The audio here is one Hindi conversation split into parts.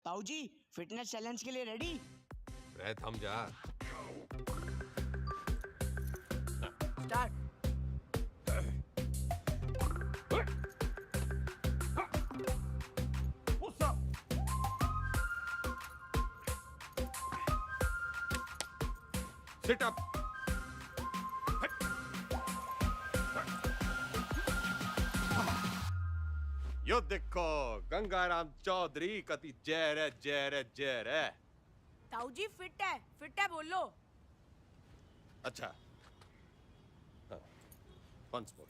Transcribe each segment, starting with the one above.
ताऊ जी फिटनेस चैलेंज के लिए रेडी? रह थम जा। स्टार्ट। Sit up. यो देखो गंगाराम चौधरी कति जहर है, जहर है, जहर है। ताऊ जी फिट है बोलो। अच्छा once more.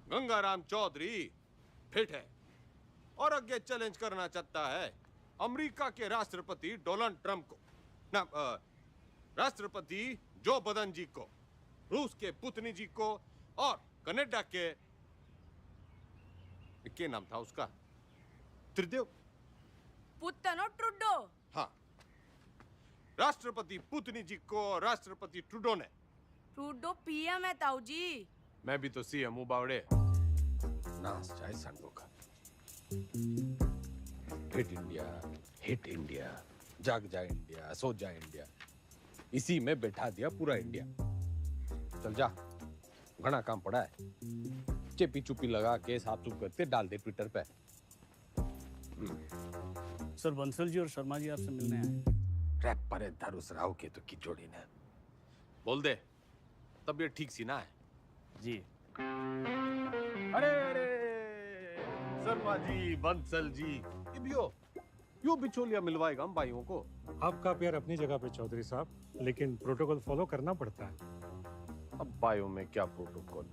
Gangaram Chaudhary fit है और आगे चैलेंज करना चाहता है अमेरिका के राष्ट्रपति डोनाल्ड ट्रंप को, ना राष्ट्रपति जो बदन जी को, रूस के पुतिन जी को और कनाडा के क्या नाम था उसका, त्रिदेव पुतनो ट्रुडो। हाँ, राष्ट्रपति पुतिन जी को राष्ट्रपति ट्रूडो ने। ट्रुडो पीएम है ताऊ जी। मैं भी तो सीएम हूँ बावड़े। नाच जाए संडो का। हिट इंडिया, जाग जाए इंडिया, सो जाए इंडिया, इसी में बैठा दिया पूरा इंडिया। चल जा, घना काम पड़ा है। चेपी चुपी लगा के साफ सुफ करते डाल दे ट्विटर पे। सर बंसल जी और शर्मा जी आपसे मिलने आए। रैप पर धरुस राव के तो की जोड़ी ने। बोल दे, तबीयत ठीक सी ना है? जी। अरे शर्मा जी, बंसल जी, ये भी हो, यो बिचौलिया मिलवाएगा हम भाइयों को। आपका प्यार अपनी जगह पे चौधरी साहब, लेकिन प्रोटोकॉल फॉलो करना पड़ता है। अब भाइयों में क्या प्रोटोकॉल,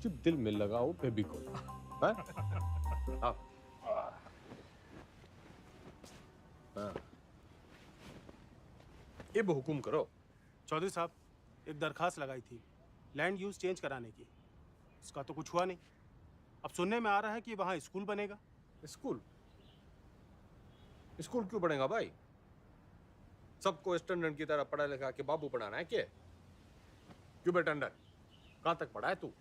जब दिल में लगाओ फेविकोल। अब हुकुम करो। चौधरी साहब, एक दरखास्त लगाई थी लैंड यूज चेंज कराने की, इसका तो कुछ हुआ नहीं। अब सुनने में आ रहा है कि वहाँ स्कूल बनेगा। स्कूल? स्कूल क्यों बनेगा भाई? सबको स्टैंडर्ड की तरह पढ़ा लिखा के बाबू बनाना है क्या? क्यों बेटा अंडर, कहाँ तक पढ़ा है तू?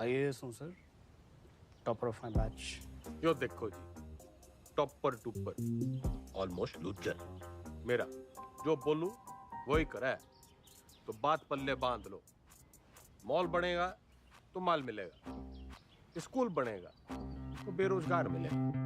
IAS हूँ sir, topper of my batch. यो देखो जी, टॉपर टूपर, ऑलमोस्ट लूजर। मेरा जो बोलूं वही करा है, तो बात पल्ले बांध लो। मॉल बनेगा तो माल मिलेगा, स्कूल बनेगा तो बेरोजगार मिलेगा।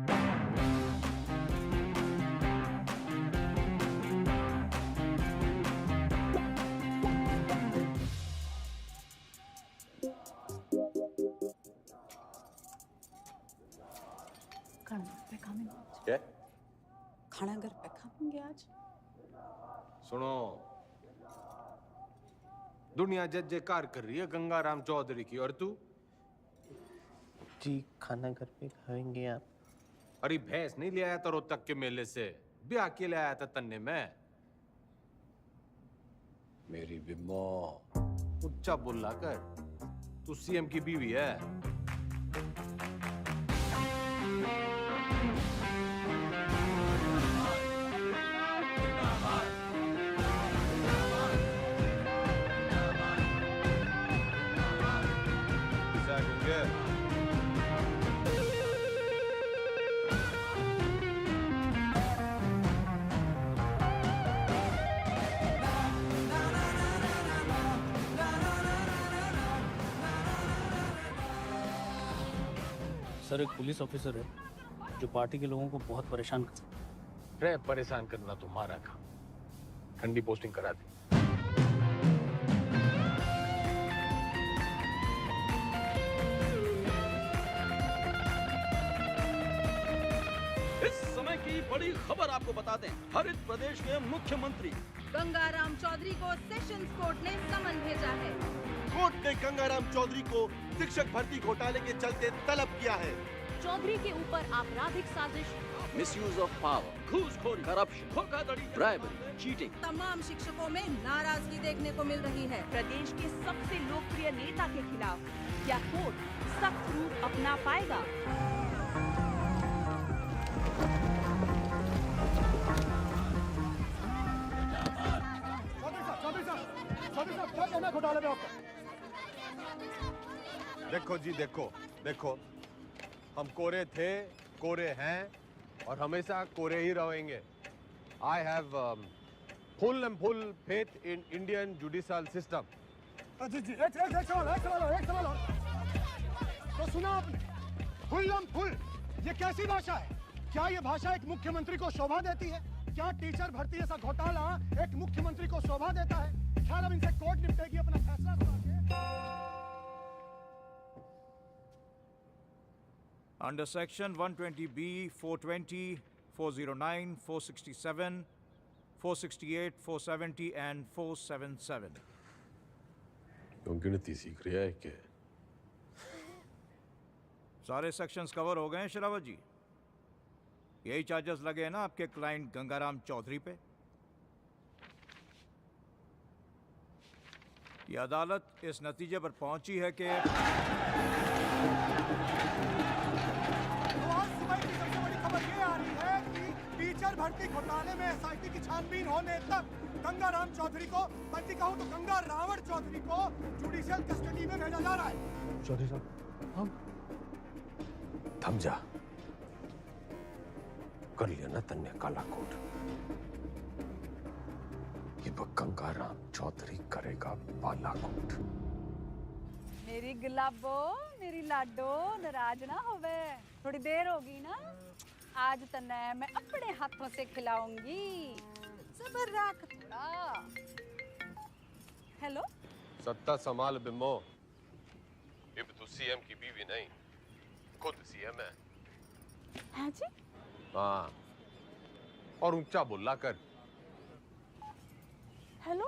क्या? खाना घर पे खाएंगे आज। सुनो, दुनिया जय जयकार कर रही है गंगाराम चौधरी की, और तू? जी खाना घर पे खाएंगे आप। अरे भैंस नहीं ले आया था रोहतक के मेले से, ब्याह के ले आया था तन्ने में। मेरी बिम्मो, उच्चा बोला कर, तू सीएम की बीवी है। सर एक पुलिस ऑफिसर है जो पार्टी के लोगों को बहुत परेशान करता है। परेशान करना तुम्हारा काम, ठंडी पोस्टिंग करा दी। इस समय की बड़ी खबर आपको बता दें, हरित प्रदेश के मुख्यमंत्री गंगाराम चौधरी को सेशंस कोर्ट ने समन भेजा है। कोर्ट ने गंगाराम चौधरी को शिक्षक भर्ती घोटाले के चलते तलब किया है। चौधरी के ऊपर आपराधिक साजिश, मिसयूज ऑफ पावर, घूसखोरी, करप्शन, धोखाधड़ी, ब्राइबरी, चीटिंग। तमाम शिक्षकों में नाराजगी देखने को मिल रही है। प्रदेश के सबसे लोकप्रिय नेता के खिलाफ क्या कोर्ट सख्त रूप अपना पाएगा? क्या कहना घोटाले में आपका? देखो जी, देखो देखो, हम कोरे थे, कोरे हैं और हमेशा कोरे ही रहेंगे। I have full and full faith in Indian judicial system. जी जी एक सवाल और। तो सुना आपने, फुल ये कैसी भाषा है? क्या ये भाषा एक मुख्यमंत्री को शोभा देती है? क्या टीचर भर्ती जैसा घोटाला एक मुख्यमंत्री को शोभा देता है? ख्याल अब इनसे कोर्ट निपटेगी अपना फैसला सुना के। Under Section 120B, 420, 409, 467, 468, 470 and 477. क्यों गिनती सीख रहा है क्या? सारे सेक्शंस कवर हो गए हैं शरावत जी। यही चार्जेस लगे हैं ना आपके क्लाइंट गंगाराम चौधरी पे। ये अदालत इस नतीजे पर पहुंची है कि आज सुबह की सबसे बड़ी खबर ये आ रही है कि टीचर भर्ती घोटाले में एसआईटी की छानबीन होने तक गंगाराम चौधरी को, बल्कि कहूं तो गंगा रावण चौधरी को जुडिशियल कस्टडी में भेजा जा रहा है। चौधरी साहब, हम थम जा। कर लिया ना तन्ने काला कोट। ये गंगाराम चौधरी करेगा बालाकोट। मेरी गुलाबो, मेरी लाडो, नाराज ना होवे। थोड़ी देर होगी ना, आज तन्ने मैं अपने हाथों से खिलाऊंगी। सबर रख थोड़ा। हेलो, सत्ता संभाल बिम्बो। अब तू सीएम की बीवी नहीं, खुद सीएम है। हाँ जी? हाँ, और ऊंचा बोला कर। हेलो,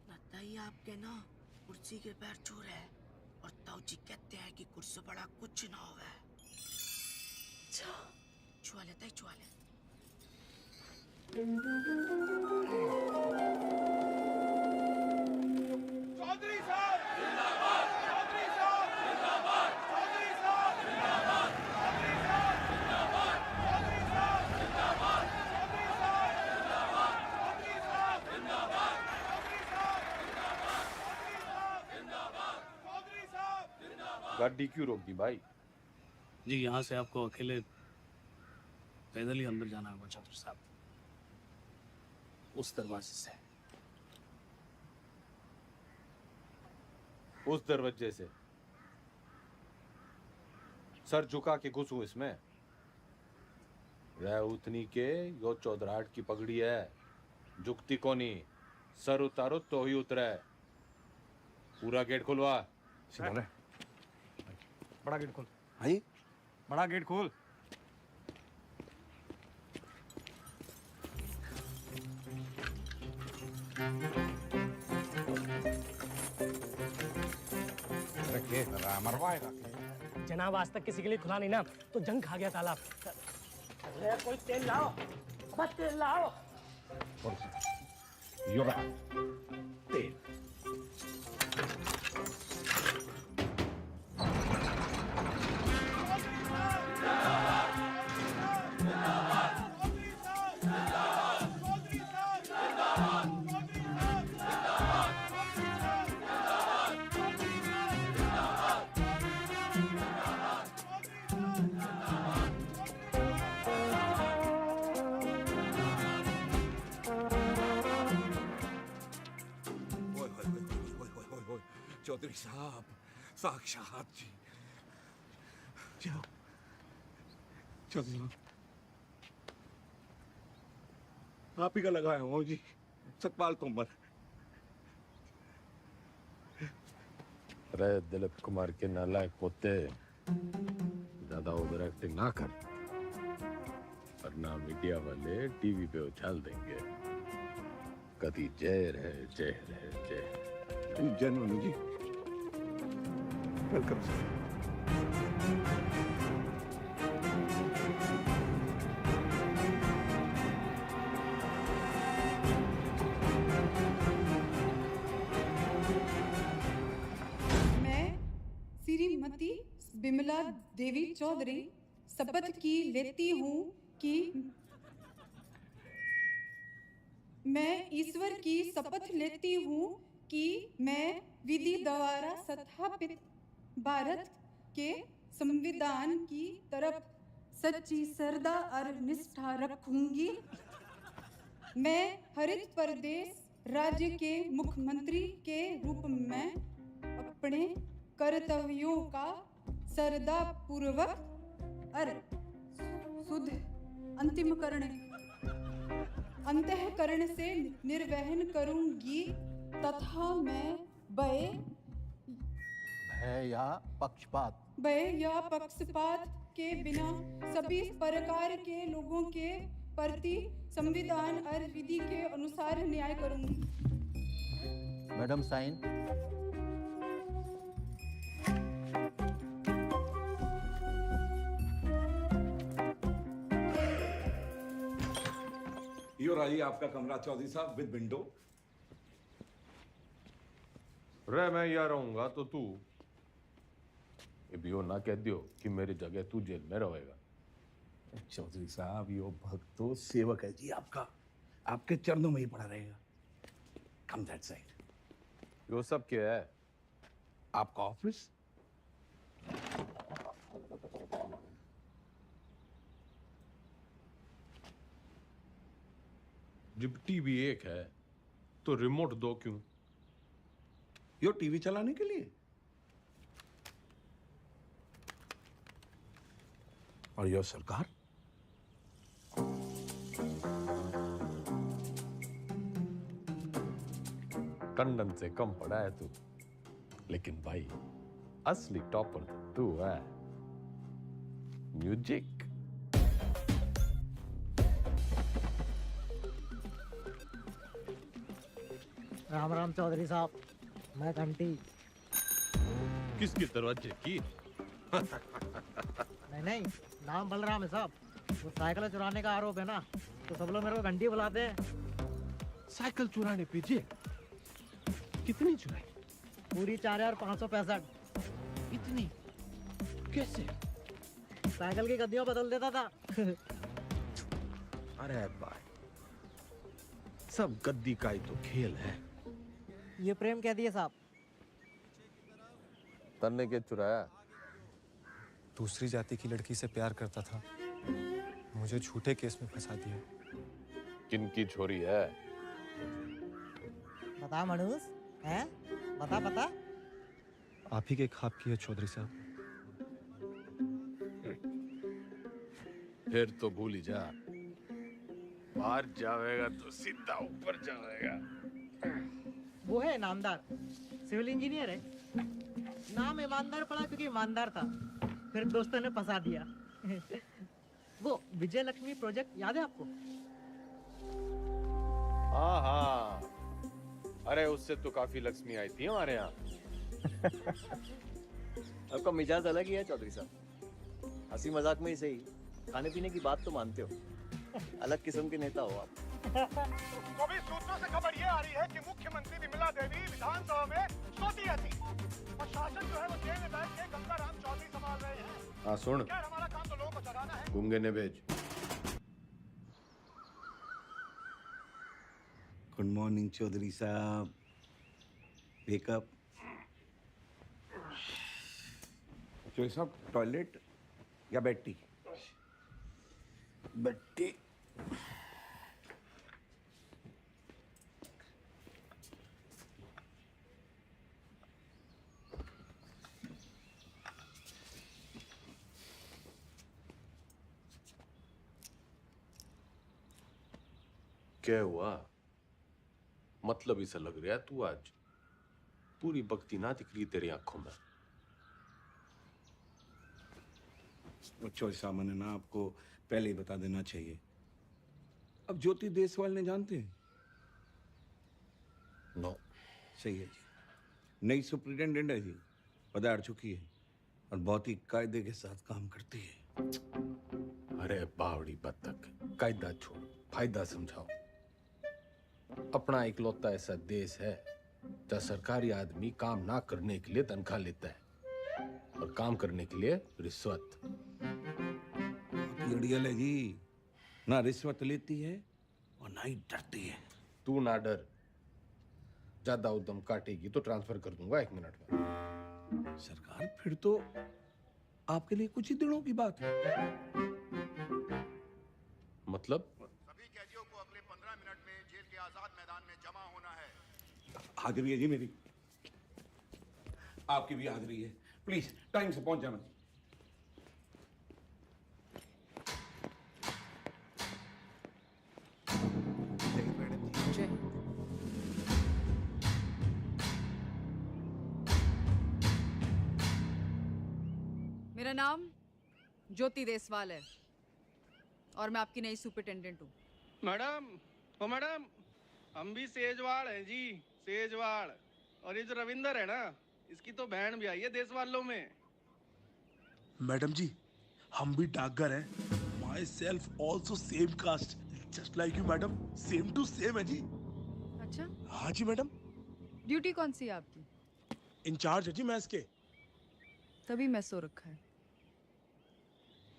बताइए आपके ना कुर्सी के पैर छू रहे हैं और ताऊजी कहते हैं कि कुर्सी बड़ा कुछ ना होवे। छुआ लेता है, छुआ ले। चौधरी साहब जिंदाबाद, चौधरी साहब जिंदाबाद, चौधरी साहब जिंदाबाद, चौधरी साहब जिंदाबाद, चौधरी साहब जिंदाबाद, चौधरी साहब जिंदाबाद, चौधरी साहब जिंदाबाद, चौधरी साहब जिंदाबाद, चौधरी साहब जिंदाबाद। गाड़ी क्यों रोक दी भाई? जी, यहाँ से आपको अकेले पैदल ही अंदर जाना होगा चौधरी साहब, उस दरवाजे से। उस दरवाजे से? सर झुका के घुसूं इसमें? रह उतनी के यो चौधराहट की पगड़ी है, झुकती कोनी। सर उतारो तो ही उतरे। पूरा गेट खुलवा। बड़ा गेट खोल। भाई बड़ा गेट खोल। मरवाएगा जनाब, आज तक किसी के लिए खुला नहीं ना, तो जंग खा गया तालाब। अरे कोई तेल लाओ, बस तेल लाओ। तेल चौधरी साहब, साक्षात जी। चौधरी साहब, आप ही का लगाया हूँ जी, सतपाल तोमर। अरे दिलीप कुमार के नालायक पोते, ज्यादा ओवर एक्टिंग ना कर, वरना मीडिया वाले टीवी पे उछाल देंगे। कभी जय रहे, जय रहे, जय। जेन्युइन जी। Welcome sir. मैं श्रीमती बिमला देवी चौधरी शपथ की लेती हूँ कि मैं ईश्वर की शपथ लेती हूँ कि मैं विधि द्वारा स्थापित भारत के संविधान की तरफ सच्ची श्रद्धा और निष्ठा रखूंगी। मैं हरित प्रदेश राज्य के मुख्यमंत्री के रूप में अपने कर्तव्यों का श्रद्धा पूर्वक और शुद्ध अंतःकरण से निर्वहन करूंगी तथा मैं भय या पक्षपात के बिना सभी प्रकार के लोगों के प्रति संविधान और विधि के अनुसार न्याय करूंगी। Madam sign. यो रही आपका कमरा चौधरी साहब विद विंडो। रे मैं यहाँ रहूंगा तो तू ये भी हो ना कह दियो कि मेरी जगह तू जेल में रहेगा। चौधरी साहब यो भक्त तो सेवक है जी आपका, आपके चरणों में ही पड़ा रहेगा। कम दैट साइड। यो सब क्या है? आपका ऑफिस। जब टीवी एक है तो रिमोट दो क्यों? यो टीवी चलाने के लिए। और यो सरकार। टंडन से कम पड़ा है तू, लेकिन भाई असली टॉपर तू है। म्यूजिक। राम राम चौधरी साहब, मैं घंटी। किसके दरवाजे की? नहीं, नाम बलराम है साहब। वो साइकिल चुराने का आरोप है ना, तो सब लोग मेरे को घंटी बुलाते हैं। साइकिल चुराने पे जेल? कितनी चुराई? पूरी 4565। इतनी? कैसे? साइकिल की गद्दियों बदल देता था। अरे भाई, सब गद्दी का ही तो खेल है। ये प्रेम कह दिए साहब। तन्ने के चुराया? दूसरी जाति की लड़की से प्यार करता था, मुझे झूठे केस में फंसा दिया। किनकी छोरी है? बता मनुष, हैं? बता। आप ही के ख्वाब की है चौधरी साहब। फिर तो भूल ही जा। बाहर जाएगा तो सीधा ऊपर जाएगा। वो है नामदार, सिविल इंजीनियर है। नाम ईमानदार पड़ा क्योंकि ईमानदार था, फिर दोस्तों ने फंसा दिया। वो विजय लक्ष्मी प्रोजेक्ट याद है आपको? हाँ, अरे उससे तो काफी लक्ष्मी आई थी हमारे यहाँ। आपका मिजाज अलग ही है चौधरी साहब। हंसी मजाक में ही सही, खाने पीने की बात तो मानते हो। अलग किस्म के नेता हो आप। तो भी सूत्रों से खबर ये आ रही है कि मुख्यमंत्री विमला देवी विधानसभा में सोती रहती और शासन जो है वो जेल में बैठ के गंगाराम चौधरी संभाल रहे हैं। हाँ सुन, खैर हमारा काम तो लोगों को जगाना है। गूंगे ने भेज। गुड मॉर्निंग चौधरी साहब। वेकअप। चौधरी साहब टॉयलेट या बेड टी? Bed tea. क्या हुआ? मतलब इसे लग रहा है तू आज पूरी भक्ति ना दिख रही तेरी आंखों में। चौधरी साहब मैंने ना आपको पहले ही बता देना चाहिए। अब ज्योति देसवाल ने जानते हैं? नो। सही है जी। नई सुप्रिटेंडेंट है जी, पधार चुकी है और बहुत ही कायदे के साथ काम करती है। अरे बावड़ी बत्तख, कायदा छोड़, फायदा समझाओ। अपना इकलौता ऐसा देश है जहाँ सरकारी आदमी काम ना करने के लिए तनख्वाह लेता है और काम करने के लिए रिश्वत। अड़ियल है जी, ना रिश्वत लेती है और ना ही डरती है। तू ना डर, ज्यादा उद्यम काटेगी तो ट्रांसफर कर दूंगा 1 मिनट में। सरकार फिर तो आपके लिए कुछ ही दिनों की बात है। मतलब? सभी कैदियों को अगले 15 मिनट में जेल के आजाद मैदान में जमा होना है। हाजिरी है जी मेरी, आपकी भी हाजिरी है। प्लीज टाइम से पहुंच जाना। मेरा नाम ज्योति देसवाल है और मैं आपकी नई सुपरिटेंडेंट हूँ। मैडम, ओ मैडम, हम भी सेजवाड़ हैं जी, सेजवाड़। और ये जो रविंदर है ना, इसकी तो बहन भी आई है देश वालों में। मैडम जी, हम भी डाकघर हैं। Myself also same caste, just like you madam, same to same है जी। अच्छा? हाँ जी मैडम। ड्यूटी कौन सी है आपकी? इंचार्ज है जी मैस के। तभी मैं सो रखा है।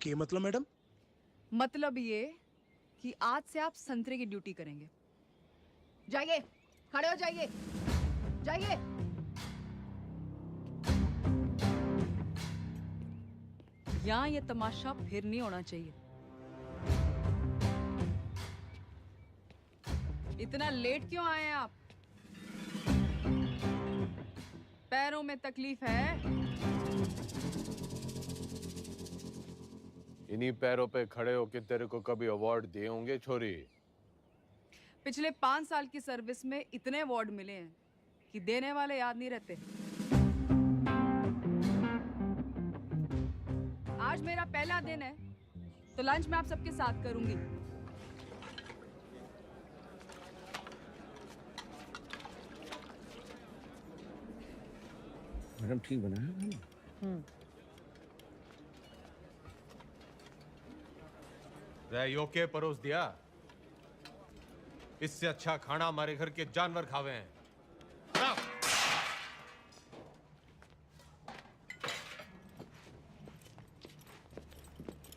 के मतलब मैडम? मतलब ये कि आज से आप संतरे की ड्यूटी करेंगे। जाइए, खड़े हो जाइए, जाइए। यहाँ ये तमाशा फिर नहीं होना चाहिए। इतना लेट क्यों आए आप? पैरों में तकलीफ है? इन्हीं पैरों पे खड़े होके तेरे को कभी अवार्ड दिए होंगे छोरी? पिछले 5 साल की सर्विस में इतने अवार्ड मिले हैं कि देने वाले याद नहीं रहते। आज मेरा पहला दिन है तो लंच मैं आप सबके साथ करूंगी। मैडम ठीक बना है? रैयो के परोस दिया, इससे अच्छा खाना हमारे घर के जानवर खावे हैं।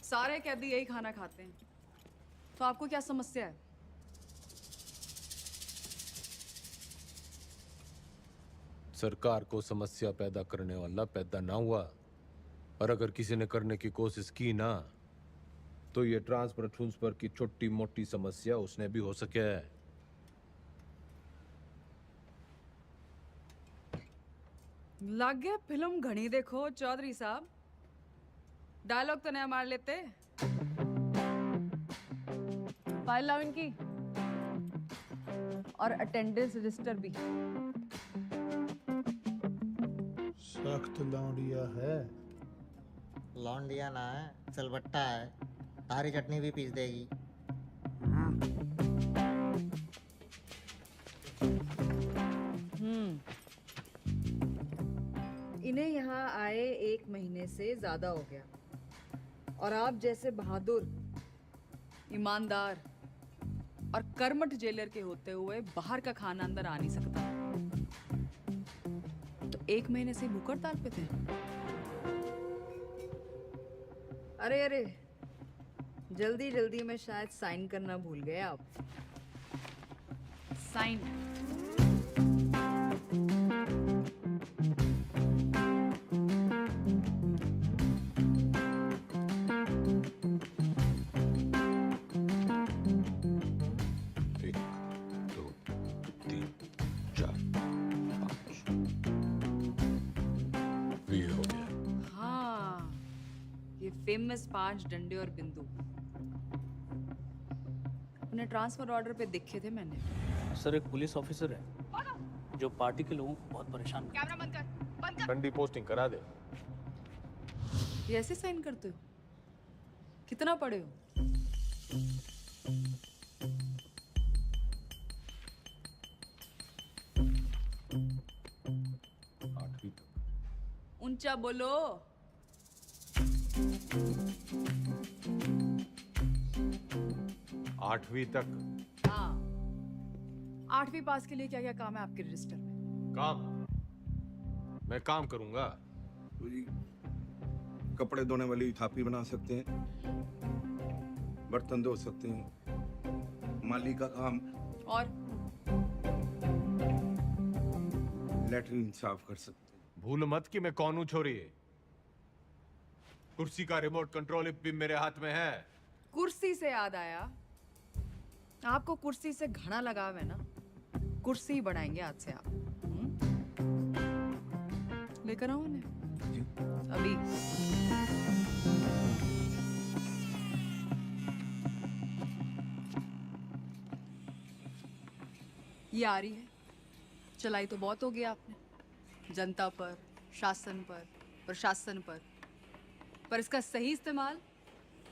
सारे कैदी यही खाना खाते हैं, तो आपको क्या समस्या है? सरकार को समस्या पैदा करने वाला पैदा ना हुआ, और अगर किसी ने करने की कोशिश की ना, तो ये ट्रांसफर की छोटी मोटी समस्या उसने भी हो सके है। लग गया फिल्म घनी देखो चौधरी साहब, डायलॉग तो नया मार लेते। फाइल लाओ इनकी, और अटेंडेंस रजिस्टर भी। सख्त लौंडिया है। लौंडिया ना है, सिलबट्टा है। तारी चटनी भी पीस देगी। इन्हें यहाँ आए 1 महीने से ज्यादा हो गया, और आप जैसे बहादुर, ईमानदार और कर्मठ जेलर के होते हुए बाहर का खाना अंदर आ नहीं सकता। तो 1 महीने से भूख हड़ताल पे थे। अरे अरे, जल्दी जल्दी में शायद साइन करना भूल गए आप। साइन। फेमस 5 डंडे और बिंदु अपने ट्रांसफर ऑर्डर पे देखे थे मैंने। सर, एक पुलिस ऑफिसर है जो पार्टी के लोगों को बहुत परेशान करता है। कैमरा बंद कर, बंद कर। ठंडी पोस्टिंग करा दे। ये ऐसे साइन करते हो? कितना पढ़े हो? ऊंचा बोलो। आठवीं तक। हाँ, 8वीं पास के लिए क्या क्या काम है आपके रजिस्टर में? काम? मैं काम करूंगा। तो जी कपड़े धोने वाली थापी बना सकते हैं, बर्तन धो सकते हैं, माली का काम, और लेटरिन साफ कर सकते हैं। भूल मत कि मैं कौन हूं छोरी। कुर्सी का रिमोट कंट्रोल भी मेरे हाथ में है। कुर्सी से याद आया, आपको कुर्सी से घना लगाव है ना, कुर्सी बढ़ाएंगे आज से आप। लेकर आओ उन्हें अभी। ये आ रही है, चलाई तो बहुत हो गया आपने जनता पर, शासन पर, प्रशासन पर इसका सही इस्तेमाल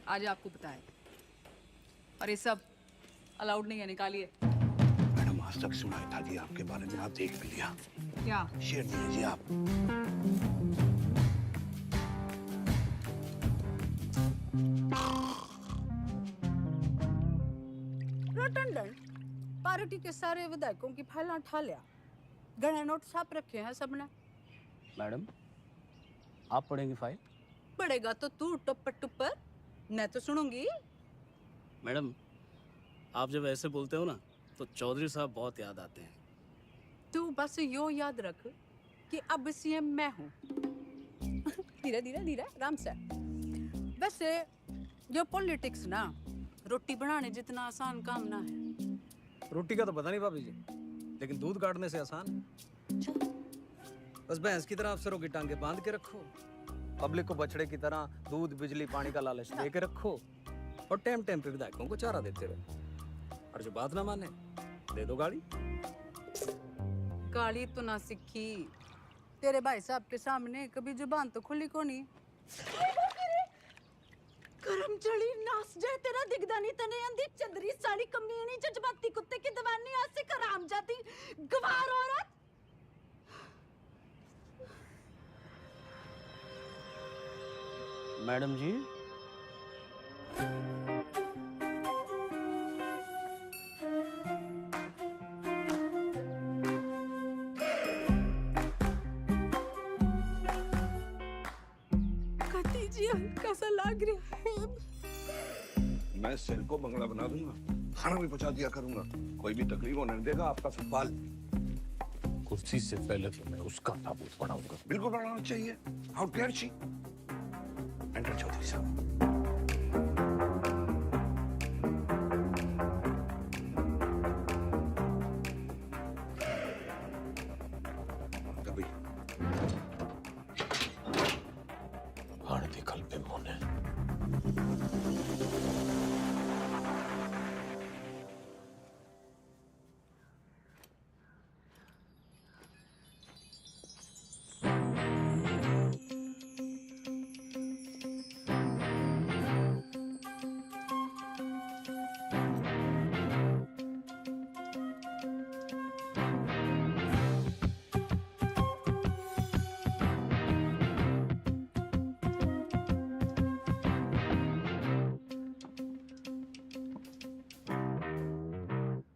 आज आपको बताए। और ये सब अलाउड नहीं है, निकालिए। मैडम आज तक सुनाई था जी आपके बारे में, आप देख भी लिया। क्या शेयर दिए जी आप। रटंडन पार्टी के सारे विधायकों की फाइलें उठा लिया, गणे नोट छाप रखे हैं सबने। मैडम आप पढ़ेंगी फाइल? पड़ेगा तो तू टुप्पर टुप्पर, मैं तो सुनूंगी। मैडम आप जब ऐसे बोलते हो ना तो चौधरी साहब बहुत याद आते हैं। तू बस यो याद रख कि अब सीएम मैं हूँ। धीरे धीरे धीरे आराम से। वैसे ये पॉलिटिक्स ना रोटी बनाने जितना आसान काम ना है। रोटी का तो पता नहीं भाभी जी, लेकिन दूध काटने से आसान है। बस भैंस की तरह अफसरों की टांगे बांध के रखो, पब्लिक को बछड़े की तरह दूध बिजली पानी का लालच दे के रखो, और टाइम टाइम पे विधायकों को चारा देते रहो। और जो बात ना माने दे दो गाड़ी। गाली तो ना सीखी, तेरे भाई साहब के सामने कभी जुबान तो खुली को नहीं। करम चढ़ी नास जाए तेरा दिगदानी तने अंधी चंदरी साड़ी कमीनी जज्बाती कुत्ते की दवानी आज से कराम जाती गवार औरत। मैडम जी कती जी हल्का सा लग रहा है। मैं सेल को बंगला बना दूंगा, खाना भी पहुंचा दिया करूंगा, कोई भी तकलीफ होने नहीं देगा आपका सवाल। कुर्सी से पहले तो मैं उसका ताबूत बनाऊंगा। बिल्कुल बनाना चाहिए। How dare she. Enter Chaudhary साहब। कभी हाड़ निकल पे मोने।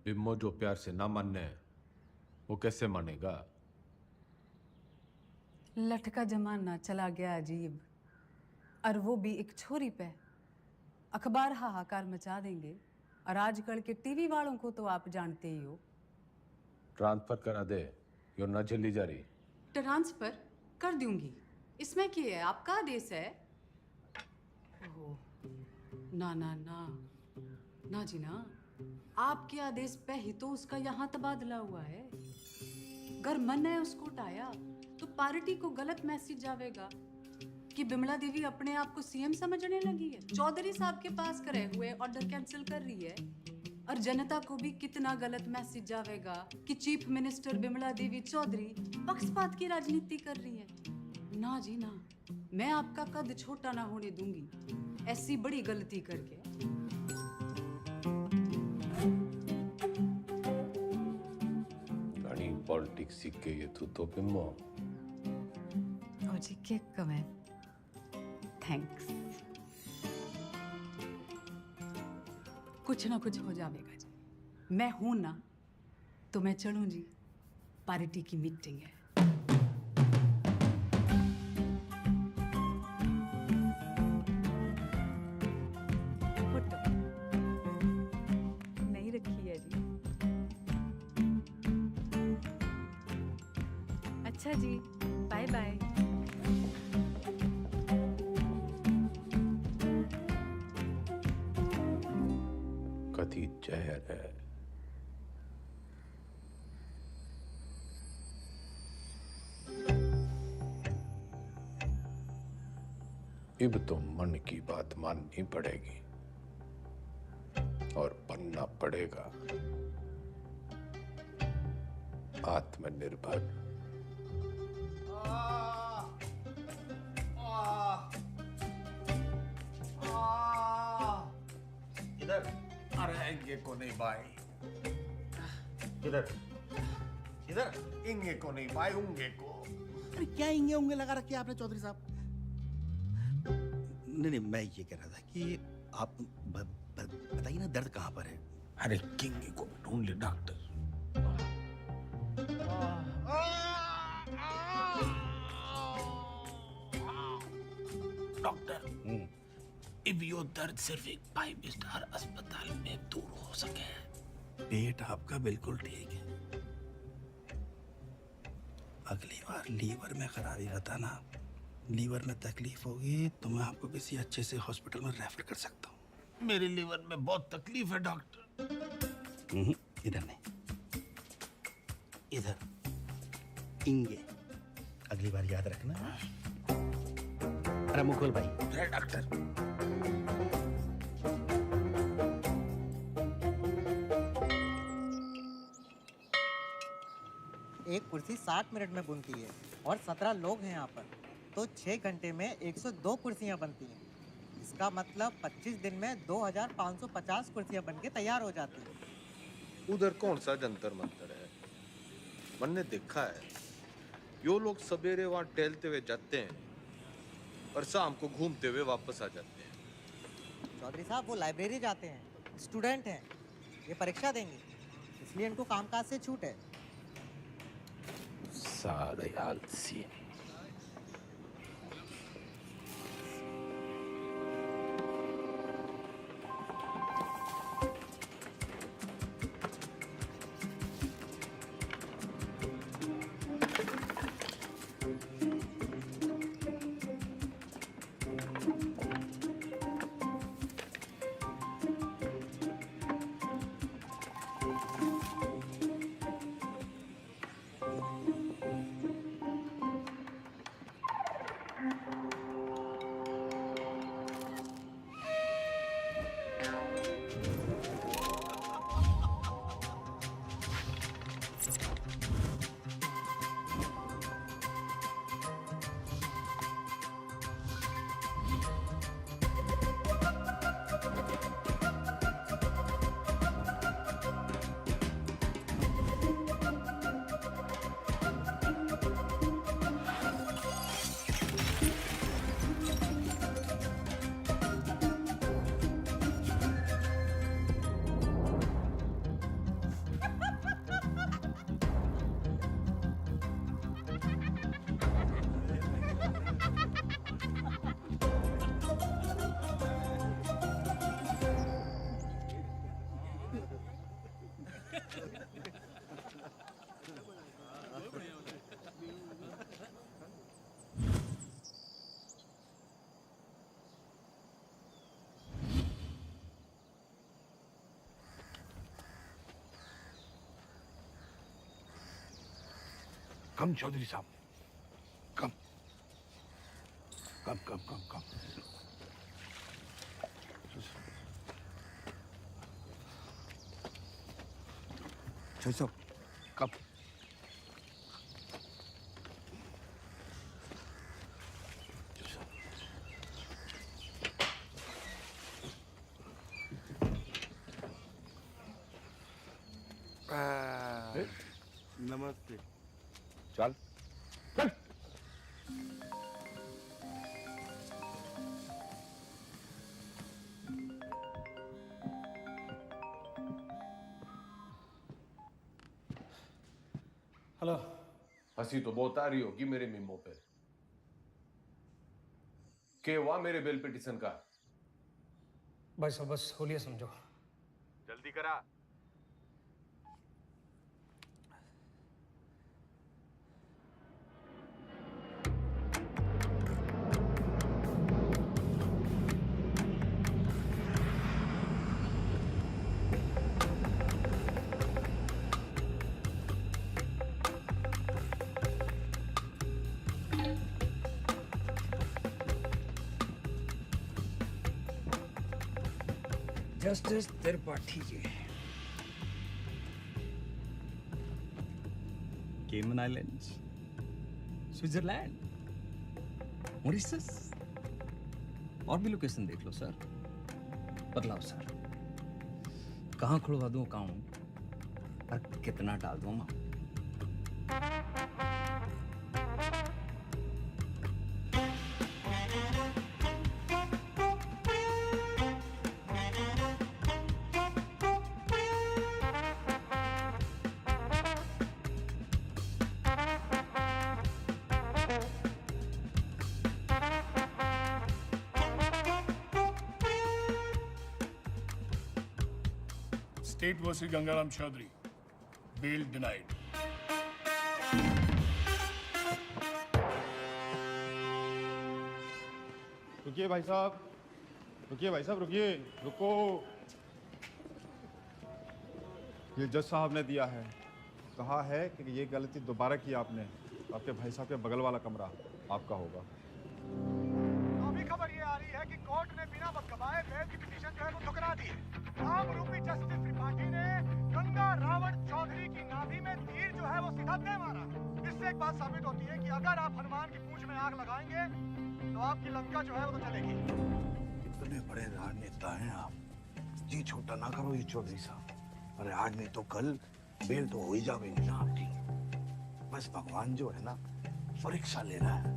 बिम्मो जो प्यार से ना मानने वो कैसे मानेगा? लटका जमाना चला गया अजीब, और वो भी एक छोरी पे। अखबार हाहाकार मचा देंगे, और आजकल के टीवी वालों को तो आप जानते ही हो। ट्रांसफर करा दे, यो न झेली जा रही। ट्रांसफर कर दूंगी, इसमें क्या है, आपका आदेश है। ओह, ना ना ना ना जी ना, आपके आदेश पे ही तो उसका यहाँ तबादला हुआ है। अगर मन है उसको उठाया तो पार्टी को गलत मैसेज जावेगा कि बिमला देवी अपने आप को सीएम समझने लगी है, चौधरी साहब के पास करे हुए ऑर्डर कैंसिल कर रही है। और जनता को भी कितना गलत मैसेज जावेगा कि चीफ मिनिस्टर बिमला देवी चौधरी पक्षपात की राजनीति कर रही है। ना जी ना, मैं आपका कद छोटा ना होने दूंगी ऐसी बड़ी गलती करके। पॉलिटिक्स सीख के ये तो बिम्मो। ताऊजी केक कमेंट थैंक्स कुछ ना कुछ हो जाएगा जी मैं हूं ना तो मैं चलूं जी पार्टी की मीटिंग है फोटो नहीं रखी है जी अच्छा जी बाय बाय कथी जहर है अब तो मन की बात माननी पड़ेगी और बनना पड़ेगा आत्मनिर्भर। इधर अरे इंगे को नहीं भाई इधर इधर इंगे को नहीं भाई उंगे को। अरे क्या इंगे उंगे लगा रखे आपने चौधरी साहब? नहीं मैं ये कह रहा था कि आप बताइए ना दर्द कहाँ पर है? अरे किंगे को ढूंढ ले डॉक्टर। डॉक्टर अब यो दर्द सिर्फ एक 5 स्टार अस्पताल में दूर हो सके। पेट आपका बिल्कुल ठीक है, अगली बार लीवर में खराबी बताना। लीवर में तकलीफ होगी तो मैं आपको किसी अच्छे से हॉस्पिटल में रेफर कर सकता हूँ। मेरे लीवर में बहुत तकलीफ है डॉक्टर। इधर नहीं, इधर इंगे। अगली बार याद रखना। अरे मुकुल भाई। अरे डॉक्टर एक कुर्सी 60 मिनट में बनती है और 17 लोग हैं यहाँ पर, तो 6 घंटे में 102 कुर्सियाँ बनती हैं। इसका मतलब 25 दिन में 2550 कुर्सियाँ बनके तैयार हो जाती हैं। उधर कौन सा जंतर मंतर है? मैंने देखा है यो लोग सवेरे वहां टहलते हुए जाते हैं और शाम को घूमते हुए वापस आ जाते हैं। चौधरी साहब वो लाइब्रेरी जाते हैं, स्टूडेंट हैं, ये परीक्षा देंगे, इसलिए इनको कामकाज से छूट है। सारे आलसी। कम चौधरी साहब, कम कम कम कम कम। चौधरी साहब कम। नमस्ते। चल चल। हेलो। हंसी तो बहुत आ रही होगी मेरे मीमो पे। क्या हुआ मेरे बेल पिटीशन का? भाई साहब बस होलिया समझो। जल्दी करा। जस्टिस त्रिपाठी जी, केमन आइलैंड्स, स्विट्जरलैंड, मॉरिशस, और भी लोकेशन देख लो सर। बतलाओ सर, कहाँ खुलवा दूँ अकाउंट और कितना डाल दूँ amount? State versus Gangaram Chaudhary. Bail denied. रुकिए भाई साहब, रुकिए भाई साहब, रुकिए, रुको। ये जज साहब ने दिया है, कहा है कि ये गलती दोबारा की आपने, आपके भाई साहब के बगल वाला कमरा आपका होगा। अभी खबर ये आ रही है कि कोर्ट ने बिना वक्त गवाए बेल की पिटीशन जो है वो ठुकरा दी है। आम रूपी जस्टिस त्रिपाठी ने गंगा रावण चौधरी की नाभि में तीर जो है वो सीधा दे मारा। इससे एक बात साबित होती है कि अगर आप हनुमान की पूंछ में आग लगाएंगे तो आपकी लंका जो है वो तो चलेगी। इतने बड़े राजनेता हैं आप, जी छोटा ना करो ये चौधरी साहब। अरे आज नहीं तो कल बेल तो हो ही जाएगी ना आपकी। बस भगवान जो है ना परीक्षा ले रहा है।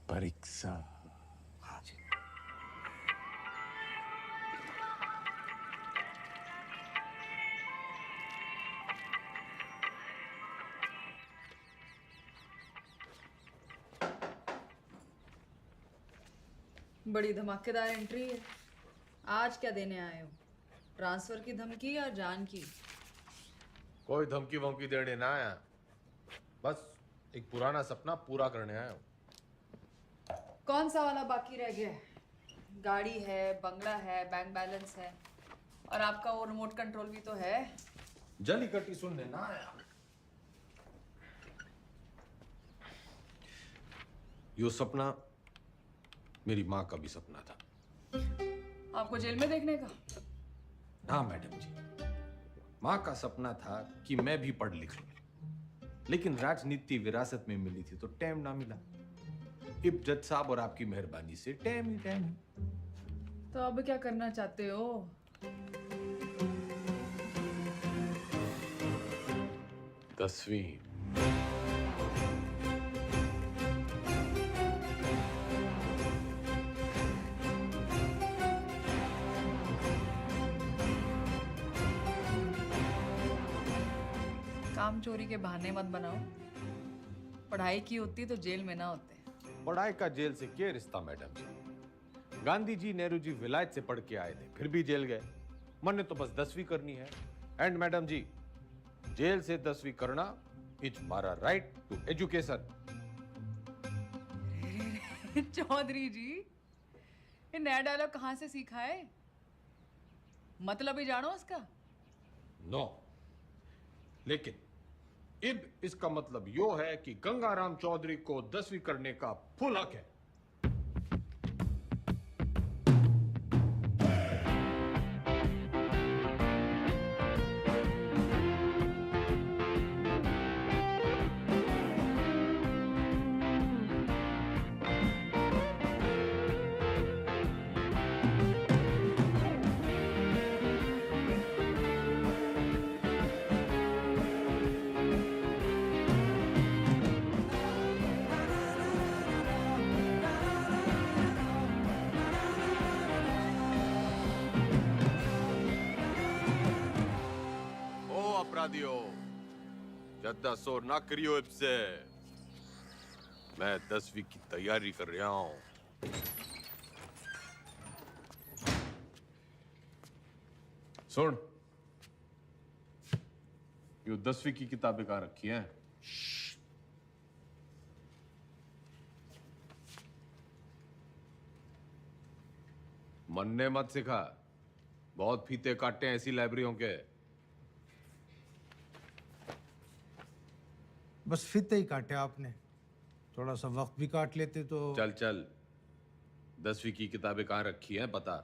परीक्षा। हाँ जी। बड़ी धमाकेदार एंट्री है। आज क्या देने आए हो? ट्रांसफर की धमकी या जान की? कोई धमकी वमकी देने ना आया, बस एक पुराना सपना पूरा करने आया हूँ। कौन सा वाला बाकी रह गया है? गाड़ी है, बंगला है, बैंक बैलेंस है, और आपका वो रिमोट कंट्रोल भी तो है। जली कटी सुनने ना आया। यो सपना मेरी माँ का भी सपना था। आपको जेल में देखने का? हाँ मैडम जी, माँ का सपना था कि मैं भी पढ़ लिख लूं, लेकिन राजनीति विरासत में मिली थी तो टाइम ना मिला। इब जज साहब और आपकी मेहरबानी से टाइम ही टाइम। तो अब क्या करना चाहते हो? दसवीं। काम चोरी के बहाने मत बनाओ। पढ़ाई की होती तो जेल में ना होते। पढ़ाई का जेल से क्या रिश्ता मैडम जी? गांधी जी, नेहरू जी विलायत से पढ़ के आए थे, फिर भी जेल गए। मैंने तो बस 10वीं करनी है। एंड मैडम जी, जेल से 10वीं करना इज मारा राइट टू एजुकेशन। चौधरी जी, ये नया डायलॉग कहाँ से सीखा है? मतलब ही जानो उसका? नो, लेकिन इब इसका मतलब यो है कि गंगाराम चौधरी को 10वीं करने का फुल हक है। दियो। ज्यादा शोर ना करियो इससे। मैं 10वीं की तैयारी कर रहा हूँ। सुन, ये 10वीं की किताबें कहाँ रखी हैं? मन्ने मत सिखा। बहुत फीते काटे हैं ऐसी लाइब्रेरियों के। बस फीते ही काटे आपने, थोड़ा सा वक्त भी काट लेते तो। चल चल, 10वीं की किताबें कहाँ रखी हैं बता।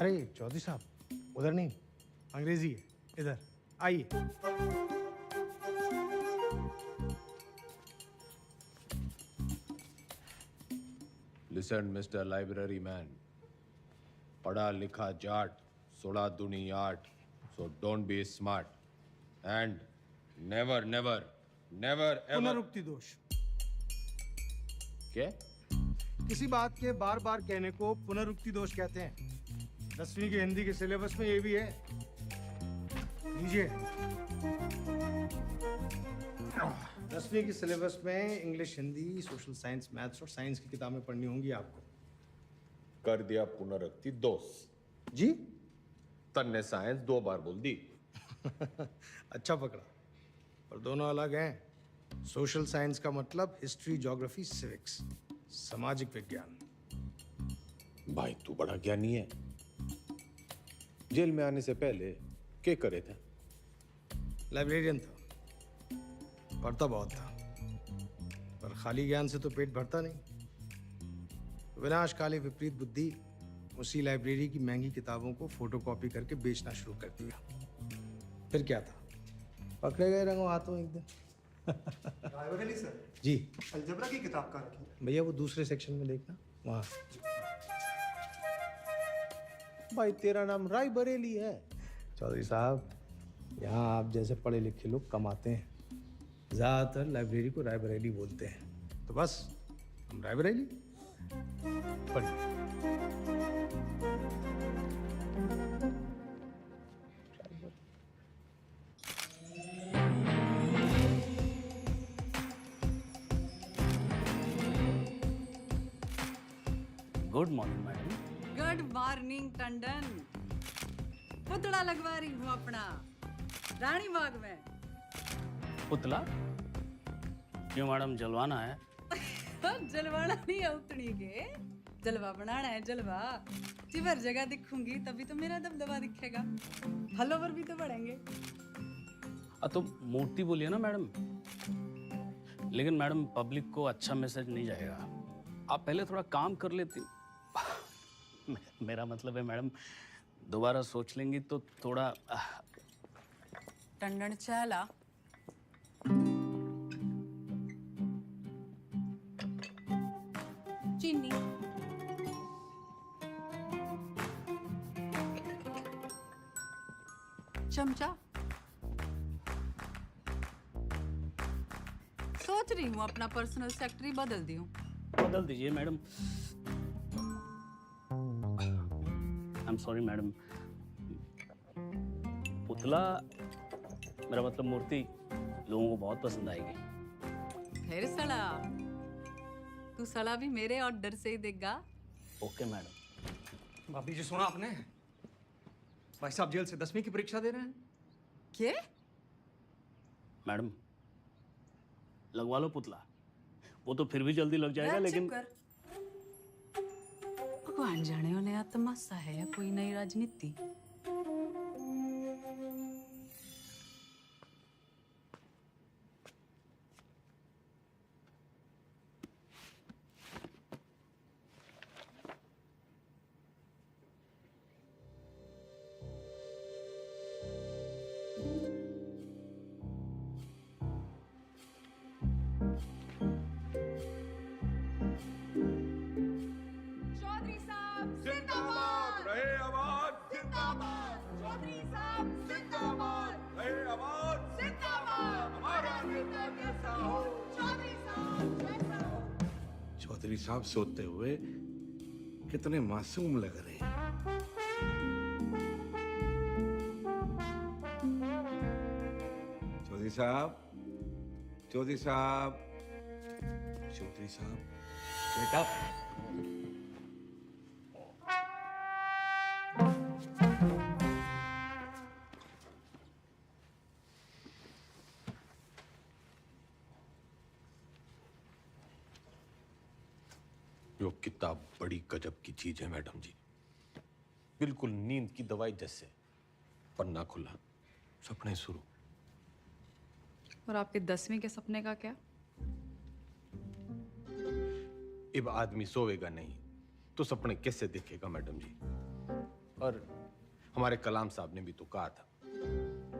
अरे चौधरी साहब, उधर नहीं, अंग्रेजी है, इधर आइए। लिसन मिस्टर लाइब्रेरी मैन, पढ़ा लिखा जाट, 16 दूनी 8, so don't be smart and never never never ever। पुनरुक्ति दोष। क्या? किसी बात के बार बार कहने को पुनरुक्ति दोष कहते हैं। 10वीं के हिंदी के सिलेबस में ये भी है, लीजिए। 10वीं के सिलेबस में English, Hindi, social science, maths और साइंस की किताबें पढ़नी होंगी आपको। कर दिया पुनरुक्ति दोष। जी? तन्ने साइंस 2 बार बोल दी। अच्छा पकड़ा, पर दोनों अलग हैं। सोशल साइंस का मतलब हिस्ट्री, ज्योग्राफी, सिविक्स, सामाजिक विज्ञान। भाई तू बड़ा ज्ञानी है। जेल में आने से पहले क्या करे थे? लाइब्रेरियन था, पढ़ता बहुत था, पर खाली ज्ञान से तो पेट भरता नहीं। विनाशकाली विपरीत बुद्धि उसी लाइब्रेरी की महंगी किताबों को फोटोकॉपी करके बेचना शुरू कर दिया। फिर क्या था, पकड़े गए रंगों हाथों एक दिन। रायबरेली सर जी, अलजबरा की किताब कहाँ रखी है? भैया वो दूसरे सेक्शन में देखना, वहाँ। भाई तेरा नाम राय बरेली है। चौधरी साहब, यहाँ आप जैसे पढ़े लिखे लोग कम आते हैं। ज़्यादातर लाइब्रेरी को रायबरेली बोलते हैं, तो बस हम रायबरेली। पढ़िए। Good morning madam. Good morning Tandon. पुतला लगवा रही हूँ अपना रानी बाग में। पुतला? क्यों मैडम, जलवाना है? जलवाना नहीं है उतनी के, जलवा बनाना है, जलवा। जिवर जगह दिखूंगी तभी तो मेरा दबदबा दिखेगा, फॉलोवर भी तो बढ़ेंगे। तो मूर्ति बोलिए ना मैडम। लेकिन मैडम, पब्लिक को अच्छा मैसेज नहीं जाएगा। आप पहले थोड़ा काम कर लेती। मेरा मतलब है मैडम, दोबारा सोच लेंगी तो थोड़ा। टंडन चला। चीनी। चमचा। सोच रही हूँ अपना पर्सनल सेक्रेटरी बदल दूं। बदल दीजिए madam. I am sorry madam. पुतला, मेरा मतलब मूर्ति, लोगों को बहुत पसंद आएगी। फिर सड़ा, तू सड़ा भी मेरे ऑर्डर से ही देगा। Okay madam. भाभी जी सुना आपने? भाई साहब जेल से 10वीं की परीक्षा दे रहे हैं। क्या? मैडम, लगवा लो पुतला, वो तो फिर भी जल्दी लग जाएगा। लेकिन भगवान जाने हो नया तमाशा है या कोई नई राजनीति। चौधरी साहब सोते हुए कितने मासूम लग रहे हैं। चौधरी साहब, चौधरी साहब, चौधरी साहब, बेटा। यो किताब बड़ी गजब की चीज है मैडम जी, बिल्कुल नींद की दवाई जैसे। पन्ना खुला, सपने शुरू। और आपके 10वीं के सपने का क्या? अब आदमी सोएगा नहीं तो सपने कैसे देखेगा मैडम जी? और हमारे कलाम साहब ने भी तो कहा था,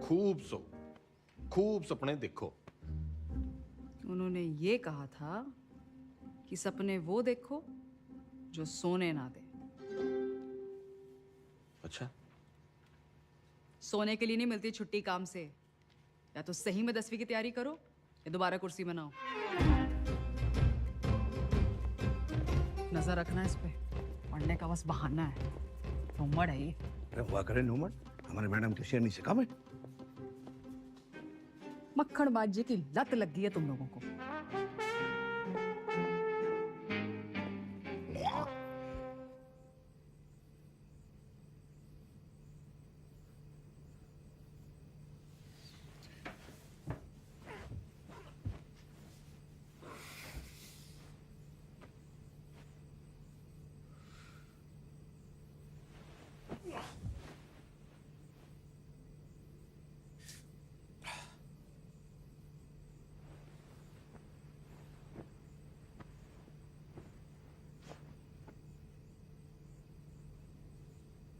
खूब सो, खूब सपने देखो। उन्होंने ये कहा था कि सपने वो देखो जो सोने ना दे। अच्छा, सोने के लिए नहीं मिलती छुट्टी काम से। या तो सही में 10वीं की तैयारी करो या दोबारा कुर्सी बनाओ। नजर रखना इस पे, पढ़ने का बस बहाना है। नूमड़ है ये। अरे हुआ करे नूमड़, हमारे मैडम के शेरनी से कम है। मक्खनबाजी की लत लग गई है तुम लोगों को।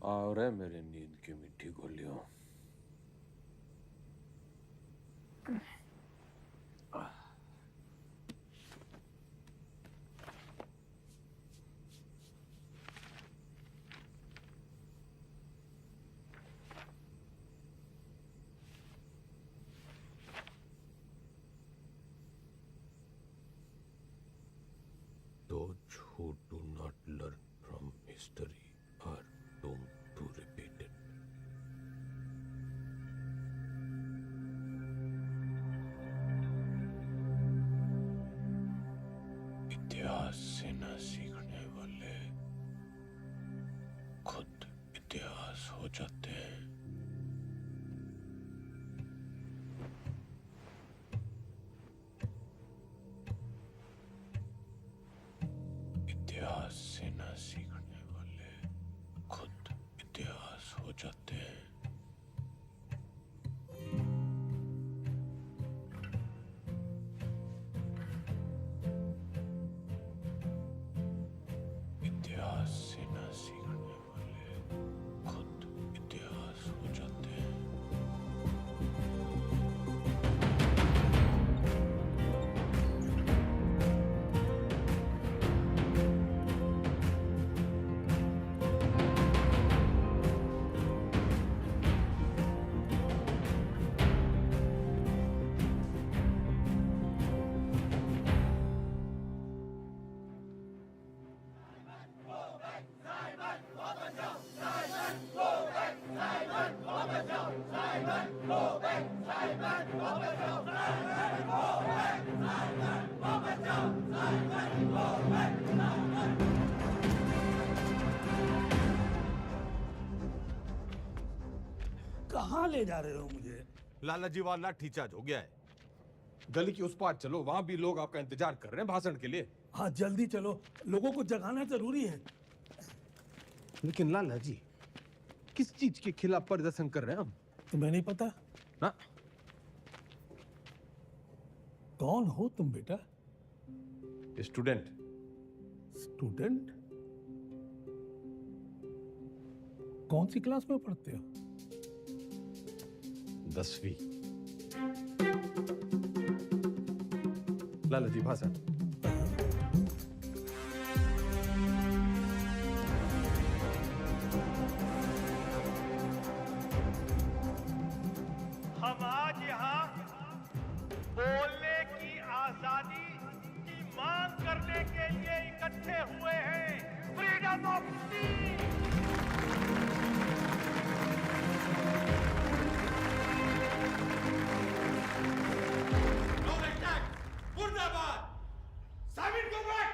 और है मेरे नींद की मिट्टी गोलियों। Those who do not learn from history are doomed to repeat it. इतिहास से न सीखने वाले खुद इतिहास हो जाते हैं। इतिहास से न सीखने वाले खुद इतिहास हो जाते हैं। इतिहास से न सीखने वाले खुद इतिहास हो जाते हैं। कहाँ ले जा रहे हो मुझे? लाला जी वाला लाठी चार्ज हो गया है। गली की उस पार चलो, वहां भी लोग आपका इंतजार कर रहे हैं भाषण के लिए। हाँ जल्दी चलो, लोगों को जगाना जरूरी है। लेकिन लाला जी, किस चीज के खिलाफ प्रदर्शन कर रहे हैं हम? तुम्हें नहीं पता ना? कौन हो तुम बेटा? स्टूडेंट। स्टूडेंट? कौन सी क्लास में पढ़ते हो? 10वीं। लाला जी भाषण। हम आज यहाँ बोलने की आजादी की मांग करने के लिए इकट्ठे हुए हैं। फ्रीडम मुर्दाबाद! साबित को बैठ!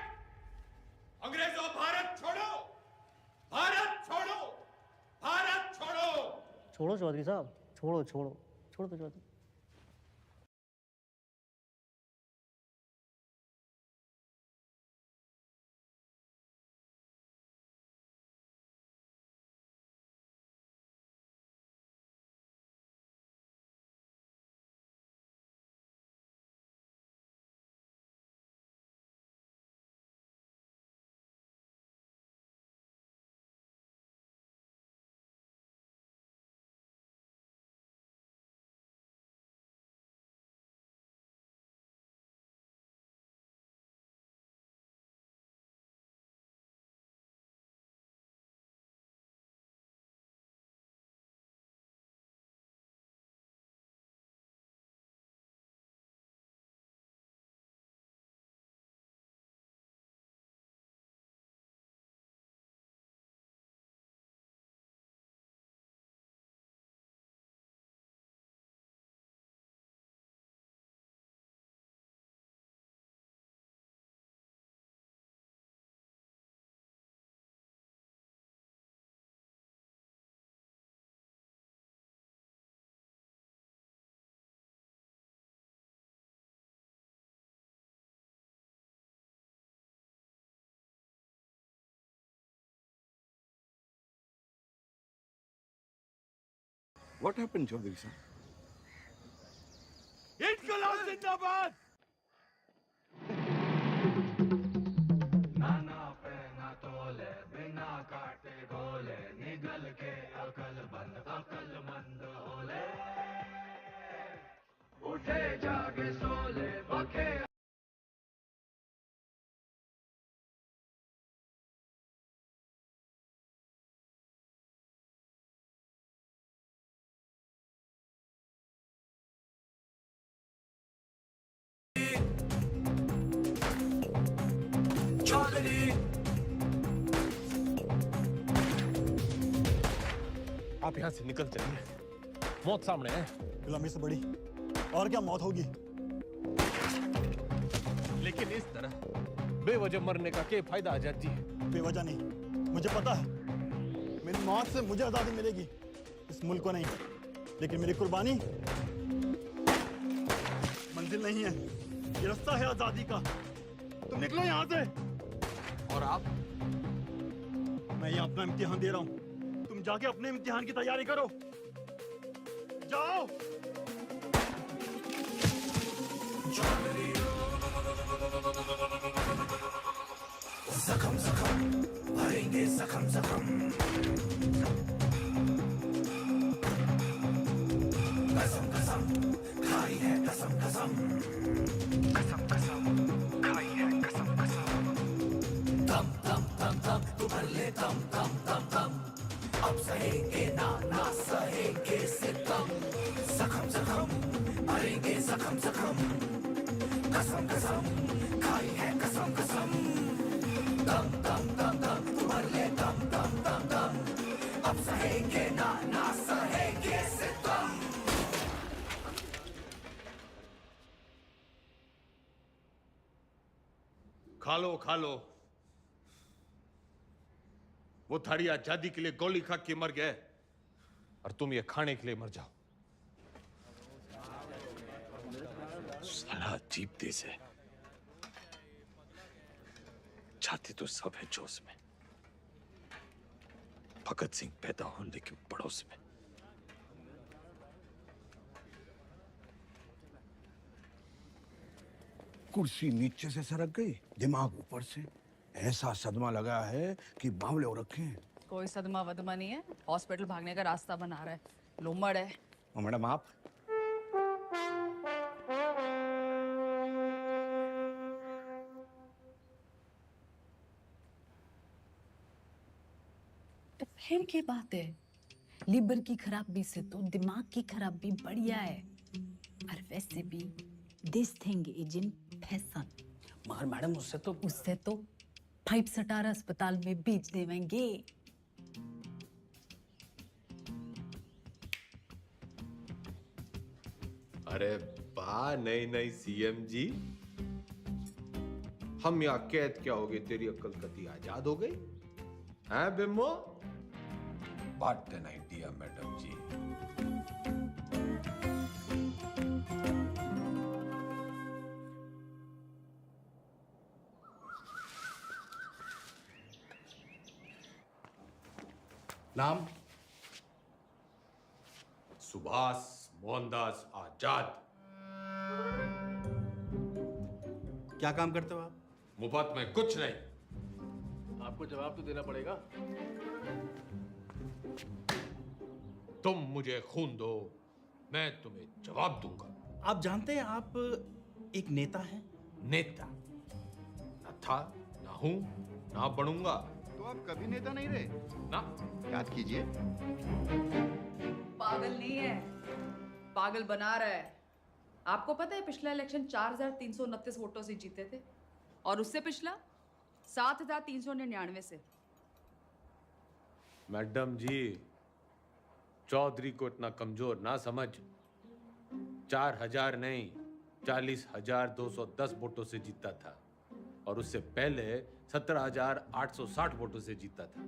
अंग्रेजों भारत छोड़ो! भारत छोड़ो! भारत छोड़ो! छोड़ो चौधरी साहब, छोड़ो छोड़ो छोड़ो तो Chaudhary. What happened, Chaudhary sir? इनकलाब जिंदाबाद! नाना पे ना तोले बिना काटे गोले निगल के अकलमंद होले उठे जागे सोले बखे आप यहाँ से निकल चलिए, मौत सामने है। गुलामी से बड़ी और क्या मौत होगी? लेकिन इस तरह बेवजह मरने का क्या फायदा आजाद जी? बेवजह नहीं, मुझे पता है मेरी मौत से मुझे आजादी मिलेगी, इस मुल्क को नहीं। लेकिन मेरी कुर्बानी मंजिल नहीं है, ये रास्ता है आजादी का। तुम निकलो यहाँ से। और आप? मैं यहाँ अपना इम्तिहान दे रहा हूँ, तुम जाके अपने इम्तिहान की तैयारी करो। जाओ। जख्म जख्म भरेंगे जख्म जख्म कसम कसम खाई है कसम कसम कसम कसम खाई है कसम कसम दम दम दम दम तू भर ले दम दम दम दम अब सहेंगे ना ना सहेंगे सितम जख्म जख्म भरेंगे जख्म जख्म कसम कसम खाई है कसम कसम दम दम दम दम तू भर ले दम दम दम दम अब सहेंगे ना ना सहेंगे सितम। खा लो वो थाड़ी आजादी के लिए गोली खा के मर गए और तुम ये खाने के लिए मर जाओ। साला अजीब देश है, जाति तो सब है जोश में। भगत सिंह पैदा हो लेकिन पड़ोस में। कुर्सी नीचे से सरक गई, दिमाग ऊपर से। ऐसा सदमा लगा है कि बावले हो रखे हैं। कोई सदमा वदमा नहीं है, हॉस्पिटल भागने का रास्ता बना रहा है, लोमड़ है। और मैडम आप? तो फिर क्या बात है, लीवर की खराबी से तो दिमाग की खराबी बढ़िया है। और वैसे भी this thing is in fashion. मगर मैडम उससे तो 5 स्टार अस्पताल में बेच देवेंगे। अरे वाह, नई नई सीएम जी। हम यहाँ कैद क्या हो गए, तेरी अक्ल कती आजाद हो गई हैं बिम्बो? व्हाट एन आइडिया मैडम जी। नाम? सुभाष मोहनदास आजाद। क्या काम करते हो आप? मुफ्त में कुछ नहीं। आपको जवाब तो देना पड़ेगा। तुम मुझे खून दो, मैं तुम्हें जवाब दूंगा। आप जानते हैं आप एक नेता हैं? नेता न था, ना हूं, ना बनूंगा। तो आप कभी नेता नहीं रहे ना? याद कीजिए। पागल नहीं है, पागल बना रहा है। आपको पता है पिछला इलेक्शन 4,329 वोटों से जीते थे और उससे पिछला 7,399 से। मैडम जी, चौधरी को इतना कमजोर ना समझ। 4,000 नहीं, 40,210 वोटों से जीता था और उससे पहले 17,860 वोटों से जीता था।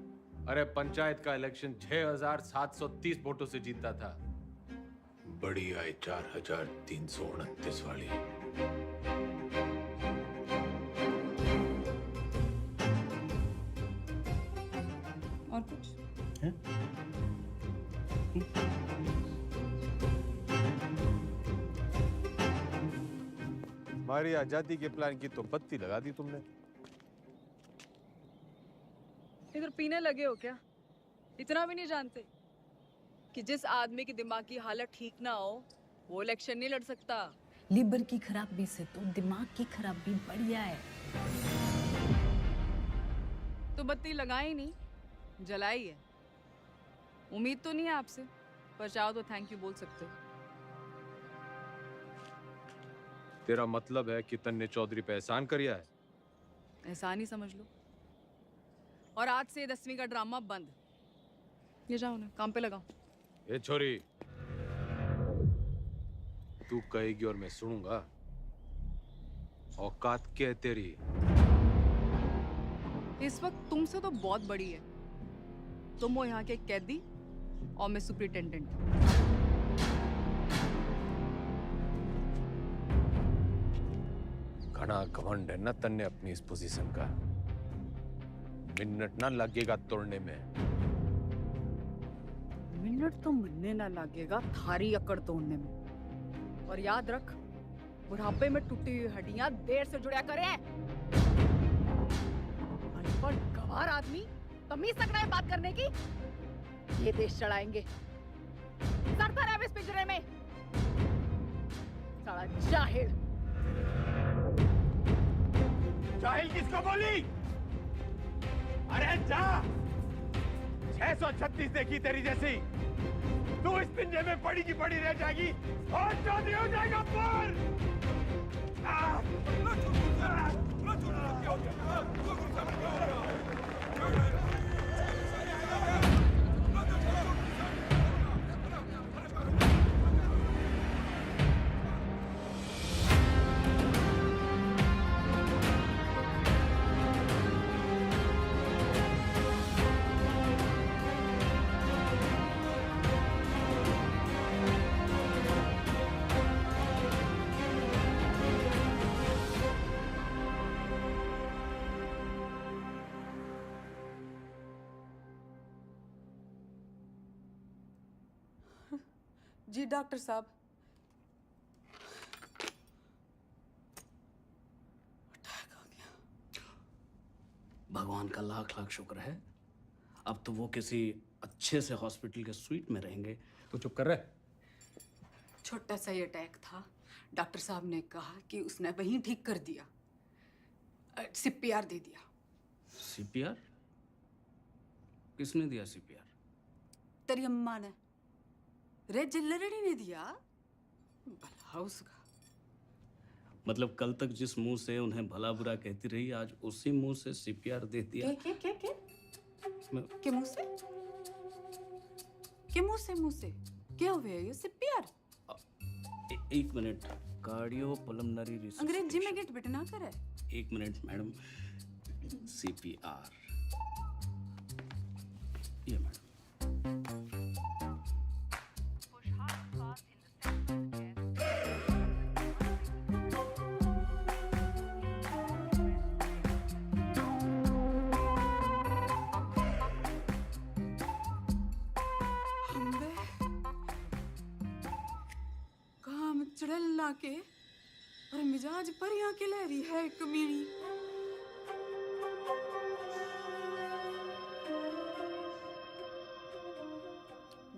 अरे पंचायत का इलेक्शन 6,730 वोटों से जीता था। बड़ी आई 4,329 वाली। और कुछ? हमारी आजादी के प्लान की तो बत्ती लगा दी तुमने। इधर पीने लगे हो क्या? इतना भी नहीं जानते कि जिस आदमी की दिमाग की हालत ठीक ना हो वो इलेक्शन नहीं लड़ सकता। लीवर की खराबी से तो दिमाग की खराबी बढ़िया है। तो बत्ती लगाई नहीं, जलाई है। उम्मीद तो नहीं है आपसे, पर चाहो तो थैंक यू बोल सकते हो। तेरा मतलब है कि तन्ने चौधरी पे एहसान करिया है? एहसान ही समझ लो। और आज से 10वीं का ड्रामा बंद। ये जाओ ना, काम पे लगाओ। ए छोरी, तू कहेगी और मैं सुनूंगा। औकात क्या है तेरी? इस वक्त तुमसे तो बहुत बड़ी है। तुम हो यहाँ के कैदी और मैं सुपरिटेंडेंट। घना घमंड है ना तन्ने अपनी इस पोजीशन का। मिनट ना लगेगा तोड़ने में। मिनट तो मिलने ना लगेगा थारी अकड़ तोड़ने में। और याद रख, बुढ़ापे में टूटी हुई हड्डियां देर से जुड़ा करें। अनपढ़ गंवार आदमी तमीज तक नहीं बात करने की। ये देश चढ़ाएंगे। सड़ता रहे इस पिंजरे में। साला जाहिल। जाहिल किसको बोली? अरे जा! 636 देखी तेरी जैसी। तू इस पिंजरे में पड़ी की पड़ी रह जाएगी और चौधरी हो जाएगा पर। जी डॉक्टर साहब। भगवान का लाख लाख शुक्र है। अब तो वो किसी अच्छे से हॉस्पिटल के स्वीट में रहेंगे। तो चुप कर रहे। छोटा सा ही अटैक था। डॉक्टर साहब ने कहा कि उसने वहीं ठीक कर दिया। सीपीआर दे दिया। सीपीआर? किसने दिया सीपीआर? तेरी अम्मा ने। रे जिल्लरड़ी ने दिया। भला उसका। मतलब कल तक जिस मुंह से उन्हें भला बुरा कहती रही, आज उसी मुंह से सीपीआर दे दिया। के मुंह से? के मुंह से क्या हुआ ये सीपीआर? एक मिनट, कार्डियो पल्मोनरी रिसर्च। अंग्रेजी में गेट बिटना करे। एक मिनट मैडम, सीपीआर ये मैडम। काम चढ़ला के और मिजाज परियां के लहरी है कमीनी।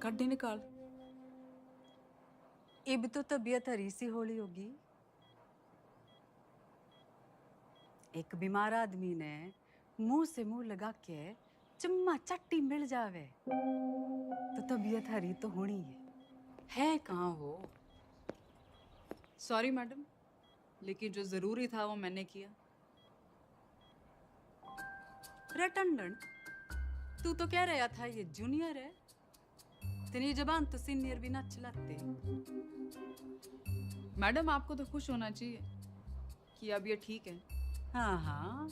गड्डी निकाल। ये भी तो तबीयत हरी सी होली होगी। एक बीमार आदमी ने मुंह से मुंह लगा के चम्मा चट्टी मिल जावे तो तबीयत हरी तो होनी है कहाँ हो? सॉरी मैडम, लेकिन जो जरूरी था वो मैंने किया। रटंडन, तू तो कह रहा था ये जूनियर है, तेरी जबान तो सीनियर भी ना चलाते। मैडम आपको तो खुश होना चाहिए कि अब ये ठीक है। हाँ हाँ,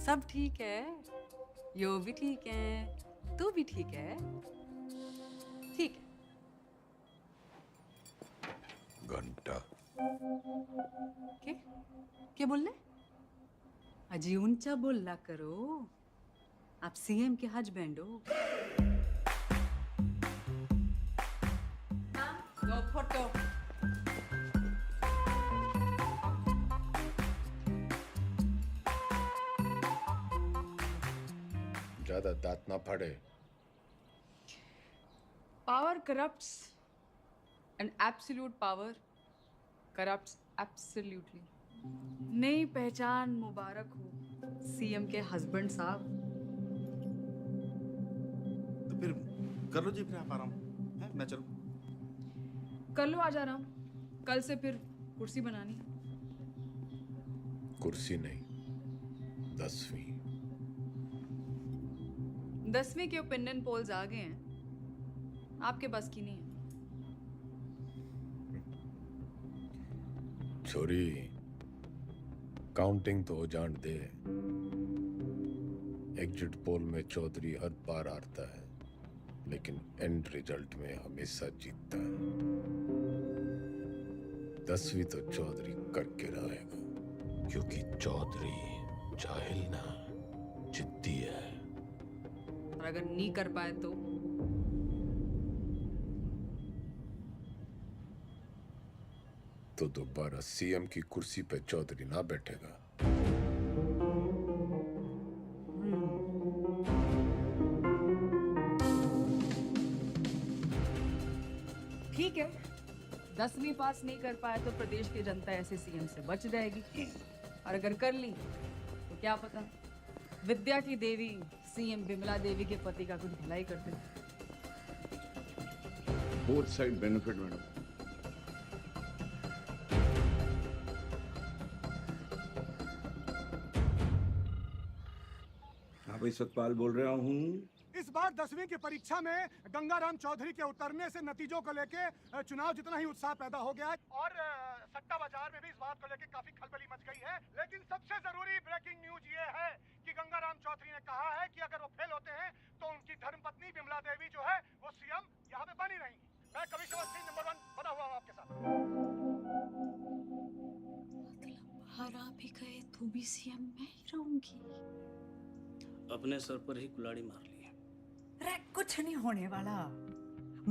सब ठीक है, यो भी ठीक है, तू भी ठीक है। ठीक है। घंटा क्या बोल रहे? अजी ऊंचा बोलना करो, आप सीएम के हस्बैंड हो। दो फोटो। ज्यादा दांत ना फाड़े। Power corrupts and absolute power corrupts absolutely. नई पहचान मुबारक हो सीएम के हस्बैंड साहब। तो फिर कर लो जी, फिर आप आराम है, मैं चलूं। कर लो, आ जा रहा हूँ। कल से फिर कुर्सी बनानी। कुर्सी नहीं, 10वीं। 10वीं के ओपिनियन पोल्स आ गए हैं, आपके बस की नहीं है। छोरी, काउंटिंग तो हो जान दे। एग्जिट पोल में चौधरी हर बार हारता है, लेकिन एंड रिजल्ट में हमेशा जीतता है। 10वीं तो चौधरी करके रहेगा, क्योंकि चौधरी जाहिल ना, जिद्दी है। और अगर नहीं कर पाए तो दोबारा सीएम की कुर्सी पे चौधरी ना बैठेगा। ठीक है, 10वीं पास नहीं कर पाए तो प्रदेश की जनता ऐसे सीएम से बच जाएगी, और अगर कर ली तो क्या पता विद्या की देवी सीएम विमला देवी के पति का कुछ भलाई कर दे। Both side benefit madam. भाई सतपाल बोल रहा हूँ। इस बार 10वीं की परीक्षा में गंगाराम चौधरी के उतरने से नतीजों को लेके चुनाव जितना ही उत्साह पैदा हो गया है, और सट्टा बाजार में भी इस बात को लेके काफी खलबली मच गई है। लेकिन सबसे जरूरी ब्रेकिंग न्यूज ये है कि गंगाराम चौधरी ने कहा है कि अगर वो फेल होते हैं तो उनकी धर्मपत्नी विमला देवी जो है वो सीएम यहाँ पे बनी रहेंगी। मैं कमिश्नर सिंह नंबर 1 बना हुआ हूँ आपके साथ। हरा भी गए तो भी सीएम मैं ही रहूंगी। अपने सर पर ही कुल्हाड़ी मार ली। रे कुछ नहीं होने वाला,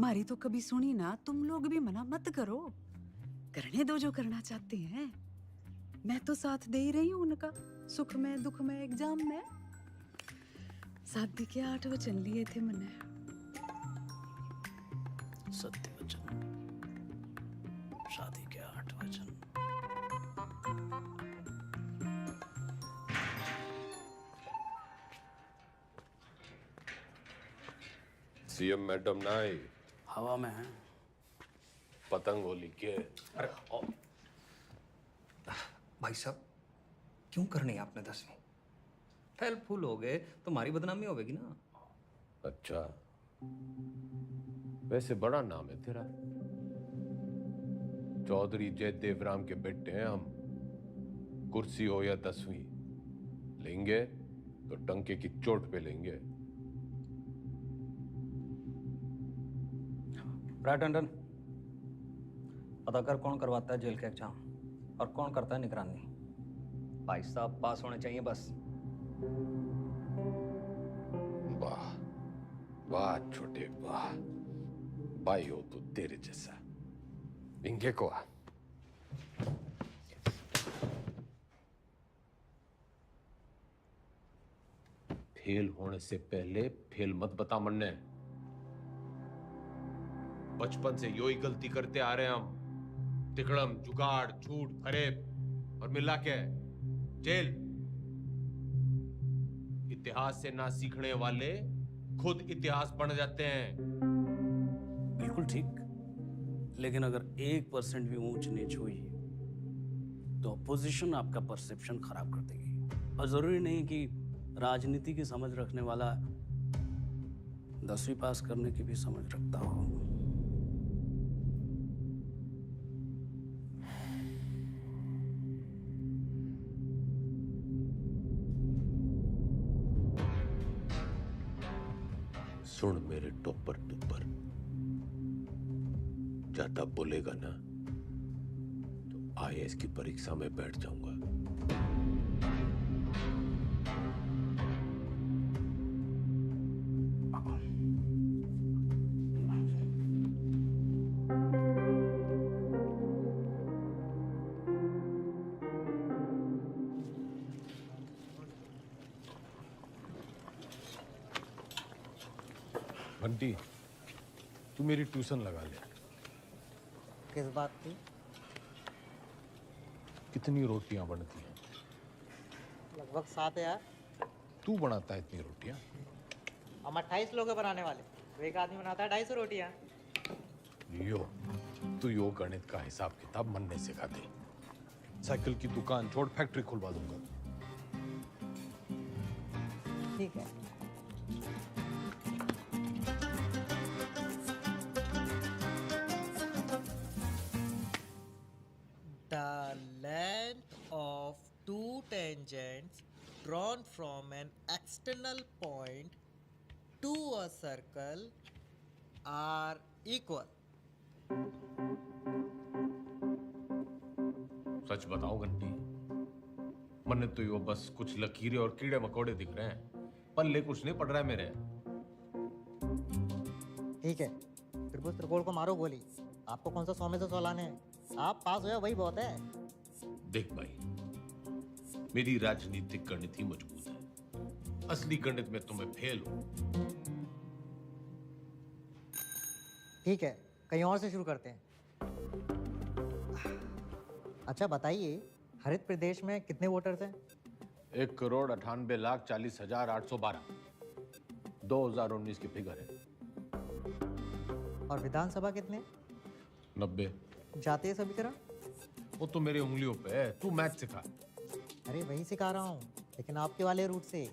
मारी तो कभी सुनी ना। तुम लोग भी मना मत करो, करने दो जो करना चाहते हैं। मैं तो साथ दे ही रही हूँ उनका, सुख में दुख में एग्जाम में। शादी के 8 वचन लिए थे मैंने। सत्य वचन, शादी के 8 वचन। सीएम मैडम ना आई, हवा में है। पतंग होली के। अरे भाई साहब क्यों करनी आपने 10वीं? फेल फूल हो गए तो हमारी बदनामी होगी ना। अच्छा, वैसे बड़ा नाम है तेरा। चौधरी जयदेव राम के बेटे हैं हम। कुर्सी हो या 10वीं, लेंगे तो टंके की चोट पे लेंगे। राइट टंडन, पता कर कौन करवाता है जेल का एग्जाम और कौन करता है निगरानी। भाई साहब पास होने चाहिए बस। वाह वाह छोटे वाह, भाई हो तो तेरे जैसा। इंगे को आ। फेल होने से पहले फेल मत बता मन्ने। बचपन से यो ही गलती करते आ रहे हैं हम। तिकड़म, जुगाड़, झूठ, फरेब और मिला के जेल। इतिहास से ना सीखने वाले खुद इतिहास बन जाते हैं। बिल्कुल ठीक, लेकिन अगर 1% भी ऊंच नीच हुई तो अपोजिशन आपका परसेप्शन खराब कर देगी। और जरूरी नहीं कि राजनीति की समझ रखने वाला 10वीं पास करने की भी समझ रखता हो। सुन मेरे टोपर टुपर, ज्यादा बोलेगा ना तो IAS की परीक्षा में बैठ जाऊंगा। बंटी, तू मेरी ट्यूशन लगा ले। किस बात की? कितनी रोटियां बनती हैं? लगभग 7 यार। तू बनाता है इतनी रोटियां? हम 28 लोग हैं बनाने वाले, तो एक आदमी बनाता है 250 रोटियां। तू यो गणित का हिसाब किताब मनने सिखा दे। साइकिल की दुकान छोड़ फैक्ट्री खुलवा दूंगा। ठीक है। The length of two tangents drawn from an external point to a circle are equal. सच बताओ घंटी, मन्ने तो यो बस कुछ लकीरें और कीड़े मकोड़े दिख रहे हैं, पल्ले कुछ नहीं पड़ रहा है मेरे। ठीक है, त्रिभुज त्रिकोण को मारो गोली। आपको कौन सा 100 में से 100 लाने हैं? आप पास हो वही बहुत है। देख भाई, मेरी राजनीतिक गणित ही मजबूत है, असली गणित में तुम्हें फेल हो। ठीक है, कहीं और से शुरू करते हैं। अच्छा बताइए, हरित प्रदेश में कितने वोटर्स हैं? 1,98,40,812 2019 की फिगर है। और विधानसभा कितने? 90। जातीय समीकरण? वो तो मेरी उंगलियों पे है, तू मैथ सिखा। अरे वही सिखा रहा हूँ, लेकिन आपके वाले रूट से।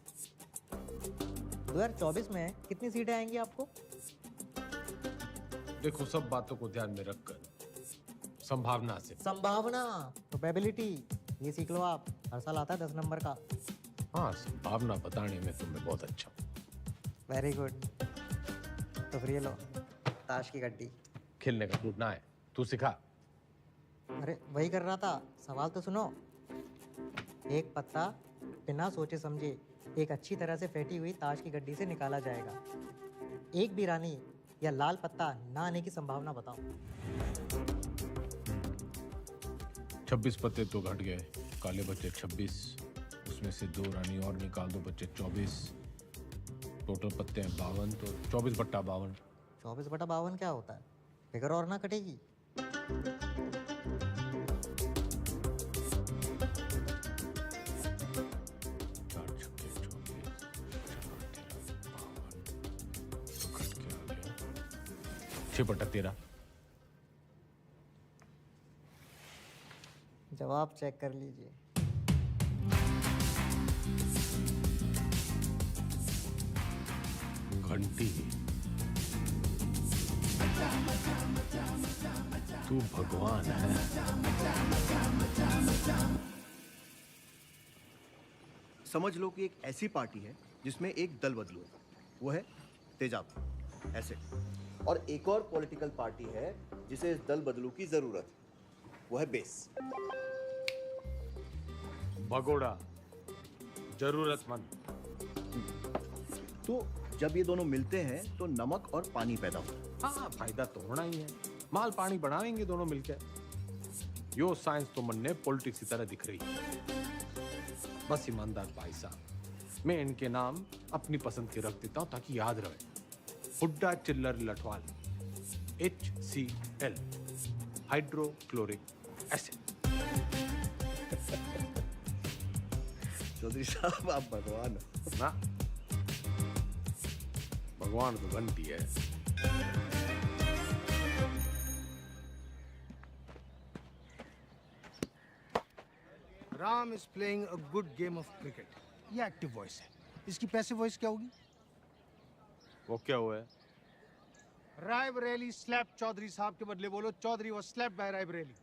2024 में कितनी सीटें आएंगी आपको? देखो, सब बातों को ध्यान में रखकर संभावना से। संभावना, प्रोबेबिलिटी, ये सीख लो आप। हर साल आता है 10 नंबर का। हाँ, संभावना बताने में तुम्हें बहुत अच्छा। Very good. तो फिर ये लो, ताश की गड्डी। खेलने का मूड ना है, तू सिखा। अरे वही कर रहा था, सवाल तो सुनो। एक पत्ता बिना सोचे समझे एक अच्छी तरह से फेंटी हुई ताश की गड्डी से निकाला जाएगा। एक भी रानी या लाल पत्ता ना आने की संभावना बताओ। 26 पत्ते तो घट गए, काले बच्चे 26, उसमें से 2 रानी और निकाल दो, बच्चे 24। टोटल पत्ते हैं 52, तो 24/52। 24/52 क्या होता है? फिगर और ना कटेगी। जवाब चेक कर लीजिए। घंटी, तू भगवान है। समझ लो कि एक ऐसी पार्टी है जिसमें एक दल बदलू है, वो है तेजाब ऐसे, और एक और पॉलिटिकल पार्टी है जिसे इस दल बदलू की जरूरत है, वो है बेस। भगोड़ा, जरूरतमंद। तो जब ये दोनों मिलते हैं तो नमक और पानी पैदा होता है। हाँ, फायदा तो होना ही है। माल पानी बढ़ाएंगे दोनों मिलकर। यो साइंस तो मन ने पॉलिटिक्स की तरह दिख रही है। बस ईमानदार भाई साहब, मैं इनके नाम अपनी पसंद के रख देता हूं ताकि याद रहे। Hooda Chillar Lathwal, HCl, hydrochloric acid. Chaudhary साहब आप भगवान हो ना? भगवान तो घंटी है। Ram is playing a good game of cricket. ये एक्टिव वॉइस है। इसकी पैसिव वॉइस क्या होगी? वो क्या हुआ है? रायबरेली स्लैप चौधरी साहब के बदले बोलो Chaudhary was slapped by Raebareli.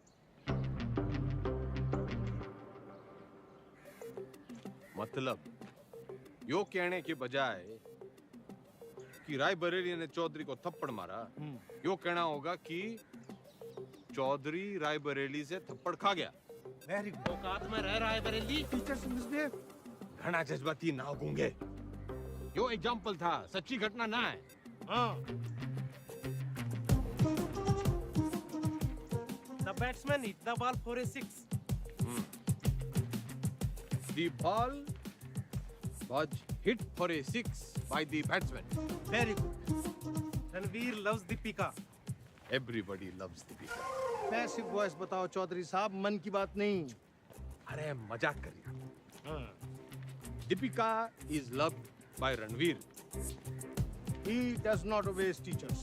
मतलब यो कहने के बजाय कि रायबरेली ने चौधरी को थप्पड़ मारा, यो कहना होगा कि चौधरी रायबरेली से थप्पड़ खा गया। Very good. औकात में रह रायबरेली। Teachers misbehave. घना जज्बाती ना गूंगे। यो एग्जाम्पल था, सच्ची घटना ना है। हाँ। The batsman hit the ball for a 6. The ball was hit for a 6 by the batsman. Very good. Ranveer loves Deepika. Everybody loves Deepika. Passive voice बताओ चौधरी साहब, मन की बात नहीं। अरे मजाक कर रहा। Deepika is loved by Ranveer. He does not obey his teachers.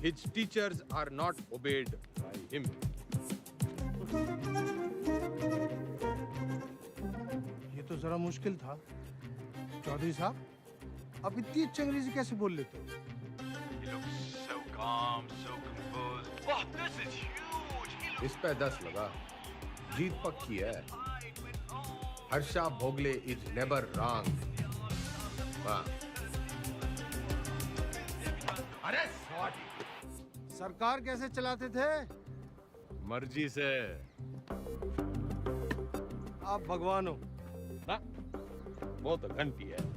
His teachers are not obeyed by him. ये तो जरा मुश्किल था। चौधरी साहब, आप इतनी अच्छी अंग्रेजी कैसे बोल लेते हो? So calm, so composed. Wow, this is huge. इस पे 10 लगा। जीत पक्की है। Harsha Bhogle is never wrong. वाह। अरे सरकार कैसे चलाते थे? मर्जी से। आप भगवान हो। ना? वो तो घंटी है।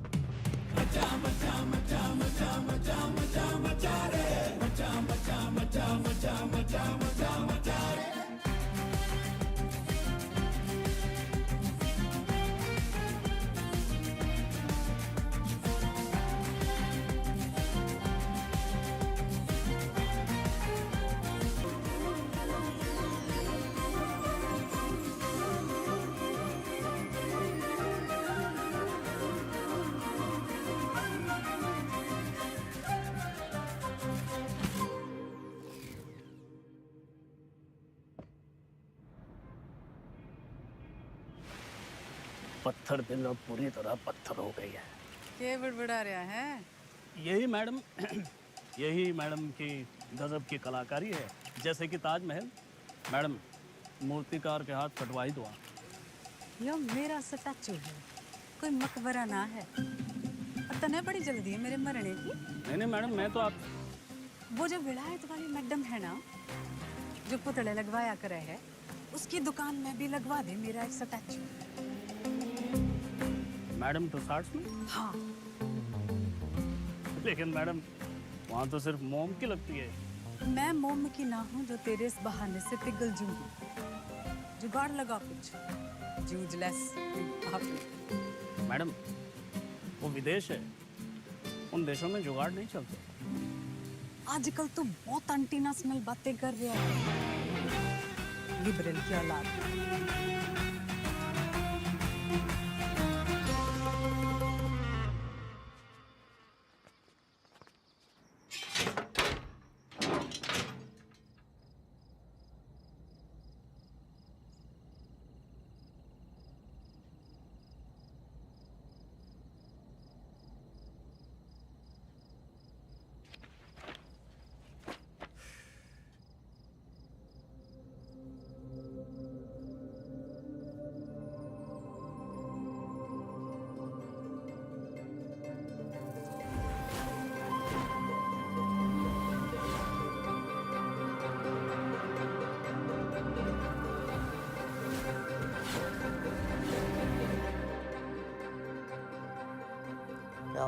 पत्थर दिल अब पूरी तरह पत्थर हो गई है। क्या बड़बड़ा रहा है? यही मैडम यही मैडम की गजब की कलाकारी है। जैसे कि ताजमहल, मैडम मूर्तिकार के हाथ कटवाई दो। यो मेरा स्टैचू है, कोई मकबरा ना है। और तने बड़ी जल्दी है मेरे मरने की। नहीं मैडम, मैं तो आप वो जो विलायत वाली मैडम है ना, जो पुतले लगवाया करे है, उसकी दुकान में भी लगवा दे मेरा एक स्टैचू। मैडम टुसार्ट्स में? हाँ। लेकिन मैडम वहाँ तो सिर्फ मोम की लगती है। मैं मोम की ना हूँ जो तेरे इस बहाने से पिघल जूंगी। जुगाड़ लगा कुछ, जूझलेस। मैडम वो विदेश है, उन देशों में जुगाड़ नहीं चलते। आजकल तो बहुत एंटीनेशनल बातें कर रहा है, लिबरल की औलाद।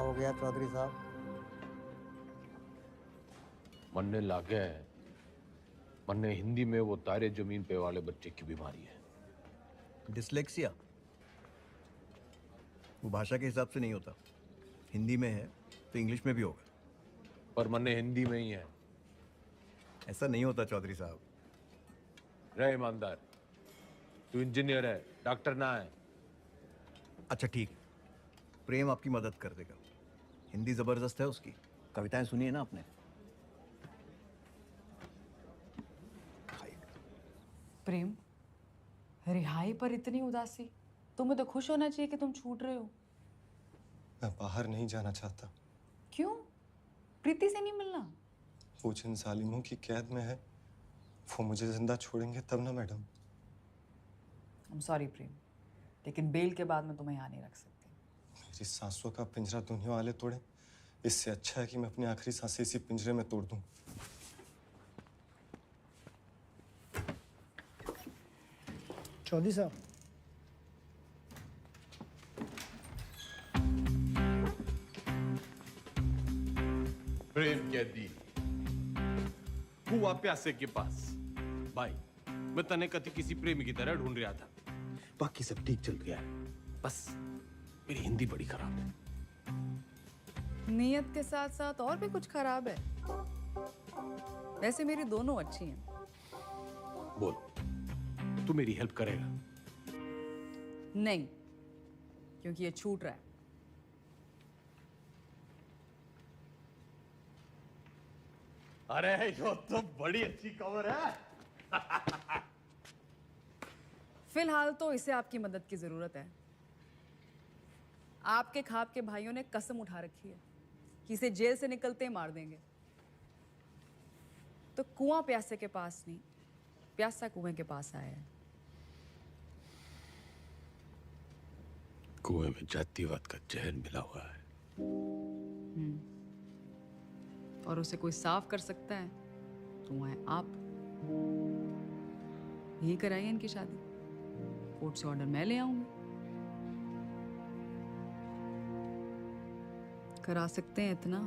हो गया चौधरी साहब? मरने लागे है। मन्ने हिंदी में वो तारे जमीन पे वाले बच्चे की बीमारी है। डिसलेक्सिया वो भाषा के हिसाब से नहीं होता। हिंदी में है तो इंग्लिश में भी होगा। पर मन्ने हिंदी में ही है। ऐसा नहीं होता चौधरी साहब। रहे ईमानदार, तू इंजीनियर है, डॉक्टर ना है। अच्छा ठीक है, प्रेम आपकी मदद कर देगा। हिंदी जबरदस्त है उसकी। कविताएं सुनी है ना आपने? प्रेम, रिहाई पर इतनी उदासी? तुम्हें तो खुश होना चाहिए कि तुम छूट रहे हो। मैं बाहर नहीं जाना चाहता। क्यों? प्रीति से नहीं मिलना? वो जिन जालिमों की कैद में है वो मुझे जिंदा छोड़ेंगे तब ना मैडम। I'm sorry प्रेम, लेकिन बेल के बाद मैं तुम्हें यहाँ नहीं रख सकती। मेरी सांसों का पिंजरा दुनिया वाले तोड़े, इससे अच्छा है कि मैं अपनी आखिरी सांसें इसी पिंजरे में तोड़ दूं। चौधरी साहब, प्रेम कैदी हुआ प्यासे के पास। भाई, मैं तने कति किसी प्रेमी की तरह ढूंढ रहा था। बाकी सब ठीक चल गया है, बस मेरी हिंदी बड़ी खराब है। नियत के साथ साथ और भी कुछ खराब है? वैसे मेरी दोनों अच्छी हैं। बोल, तू मेरी हेल्प करेगा? नहीं, क्योंकि ये छूट रहा है। अरे यो तो बड़ी अच्छी खबर है। फिलहाल तो इसे आपकी मदद की जरूरत है। आपके खाप के भाइयों ने कसम उठा रखी है कि इसे जेल से निकलते ही मार देंगे। तो कुआं प्यासे के पास नहीं, प्यासा कुएं के पास आया है। कुएं में जातिवाद का जहर मिला हुआ है। और उसे कोई साफ कर सकता है तो वो है आप। यही कराइए इनकी शादी। कोर्ट से ऑर्डर मैं ले आऊंगी। करा सकते हैं इतना?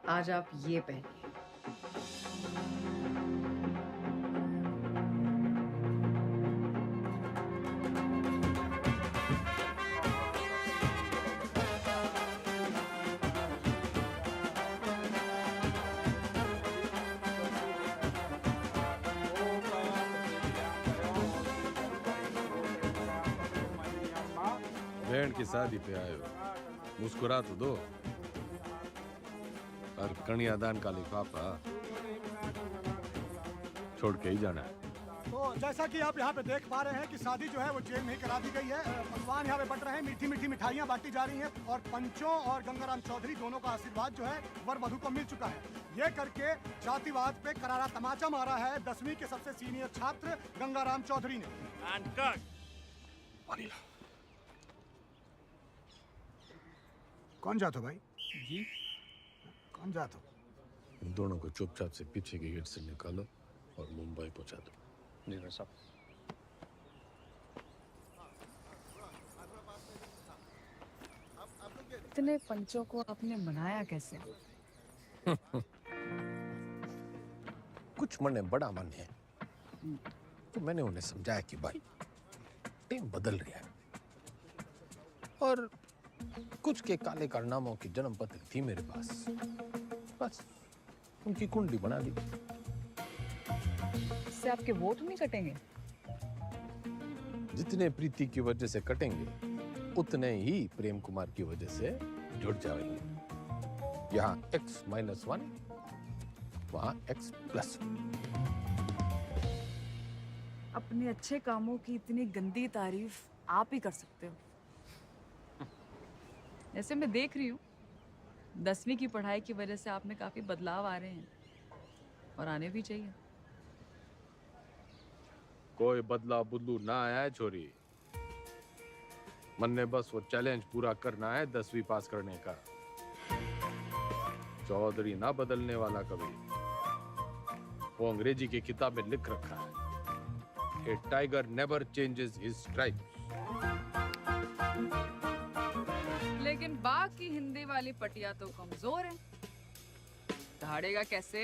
आज आप ये पहनिए। बहन की शादी पे आए हो, मुस्कुरा तो दो। और कन्यादान का लिफाफा छोड़ के ही जाना है। तो जैसा कि आप यहाँ पे देख पा रहे हैं कि शादी जो है वो जेल में ही करा दी गई है। पकवान यहाँ पे बट रहे हैं, मीठी मीठी मिठाइयाँ बांटी जा रही हैं और पंचों और गंगाराम चौधरी दोनों का आशीर्वाद जो है वर वधू को मिल चुका है। ये करके जातिवाद पे करारा तमाचा मारा है 10वीं के सबसे सीनियर छात्र गंगाराम चौधरी ने। कौन जातो भाई? जी कौन जातो? इन दोनों को चुपचाप से पीछे के गेट से निकालो और मुंबई पहुंचा दो। जी साहब। इतने पंचों को आपने मनाया कैसे? कुछ मन में बड़ा मन है, तो मैंने उन्हें समझाया कि भाई टीम बदल रही है और कुछ के काले कारनामों की जन्म पत्र थी मेरे पास, बस उनकी कुंडली बना दी। इससे आपके वोट नहीं कटेंगे? जितने प्रीति की वजह से कटेंगे उतने ही प्रेम कुमार की वजह से जुड़ जाएंगे। यहाँ X-1, वहाँ X+1। अपने अच्छे कामों की इतनी गंदी तारीफ आप ही कर सकते हो। जैसे मैं देख रही हूँ 10वीं की पढ़ाई की वजह से आप में काफी बदलाव आ रहे हैं और आने भी चाहिए। कोई बदला बुदलू ना आया है छोरी। मन ने बस वो चैलेंज पूरा करना है 10वीं पास करने का। चौधरी ना बदलने वाला कभी। वो अंग्रेजी की किताब में लिख रखा है, a tiger never changes his stripes. लेकिन बाघ की हिंदी वाली पटिया तो कमजोर है, दहाड़ेगा कैसे?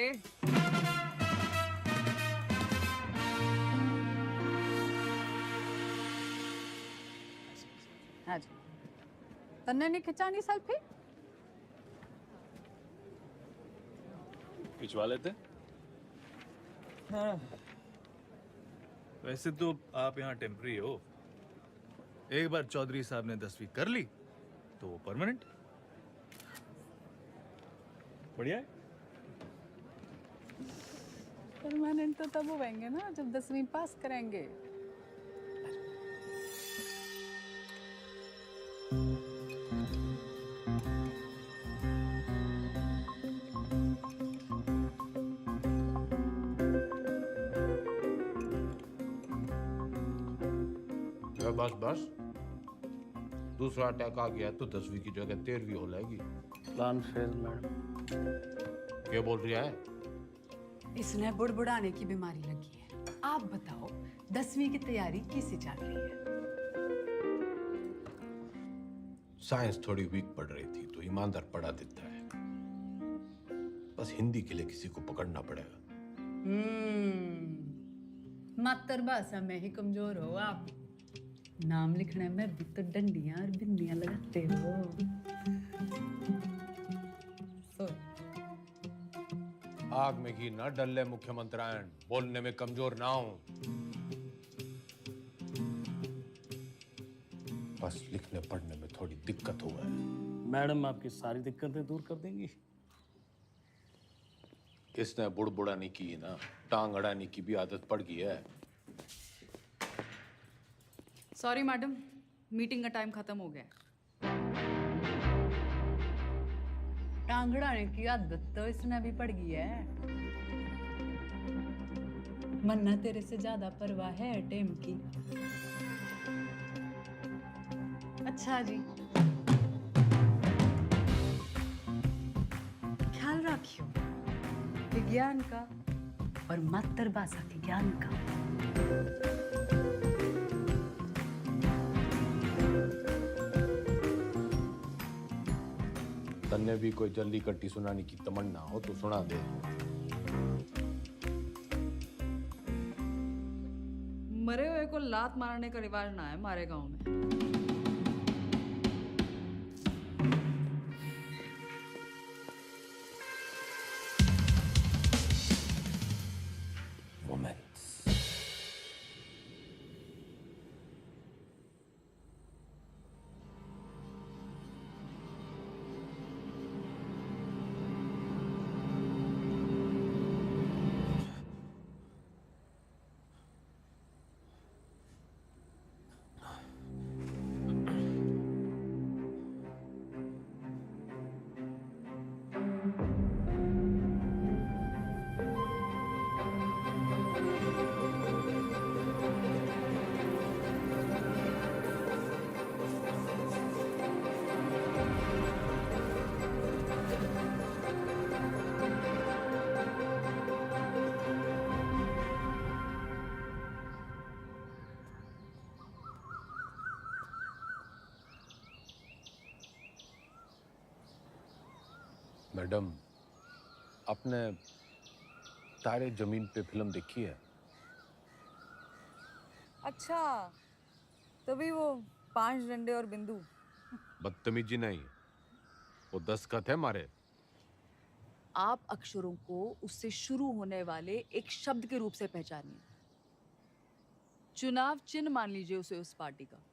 हाँ जी, तन्ने नहीं खिंचानी सेल्फी? खिंचवा लेते। हाँ। वैसे तो आप यहाँ टेम्पररी हो। एक बार चौधरी साहब ने 10वीं कर ली तो वो परमानेंट। बढ़िया है। परमानेंट तो तब होंगे ना जब 10वीं पास करेंगे। बस बस, दूसरा अटैक आ गया तो 10वीं की जगह 13वीं हो जाएगी। Plan fail madam. क्या बोल रही है? इसने बुड़बुड़ाने की बीमारी लगी है। आप बताओ 10वीं की तैयारी कैसे चल रही है? साइंस थोड़ी वीक पड़ रही थी तो ईमानदार पढ़ा देता है। बस हिंदी के लिए किसी को पकड़ना पड़ेगा। मातृभाषा में ही कमजोर हो आप। नाम लिखने में भी तो डंडियां और बिंदियां लगाते हो। आग में घी न डले मुख्यमंत्रियान, बोलने में कमजोर ना हो। बस लिखने पढ़ने में थोड़ी दिक्कत हुआ है। मैडम आपकी सारी दिक्कतें दूर कर देंगी। इसने बुड़बुड़ाने की ना, टांग अड़ाने की भी आदत पड़ गई है। सॉरी मैडम, मीटिंग का टाइम खत्म हो गया। टांगड़ाने की आदत तो इसने भी पड़ गई है। मन्ना तेरे से ज्यादा परवाह है टेम की। अच्छा जी, ख्याल रखियो विज्ञान का और मातृभाषा के ज्ञान का। तन्ने भी कोई जल्दी कट्टी सुनाने की तमन्ना हो तो सुना दे। मरे हुए को लात मारने का रिवाज ना है हमारे गांव में। मैडम, आपने तारे जमीन पे फिल्म देखी है? अच्छा, तभी वो 5 डंडे और बिंदु। बदतमीजी नहीं, वो दस्तखत है मारे। आप अक्षरों को उससे शुरू होने वाले एक शब्द के रूप से पहचानिए। चुनाव चिन्ह मान लीजिए उसे उस पार्टी का।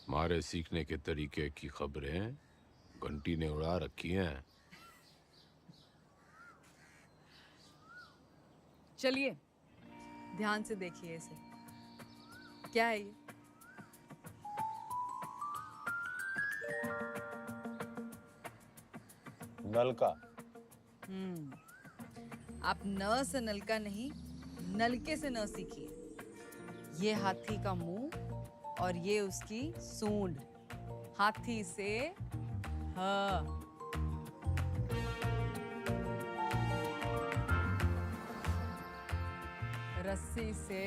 मारे सीखने के तरीके की खबरें घंटी ने उड़ा रखी हैं। चलिए ध्यान से देखिए इसे। क्या है ये? नलका। आप न से नलका नहीं, नलके से न सीखिए। ये हाथी का मुंह और ये उसकी सूंड। हाथी से ह, रस्सी से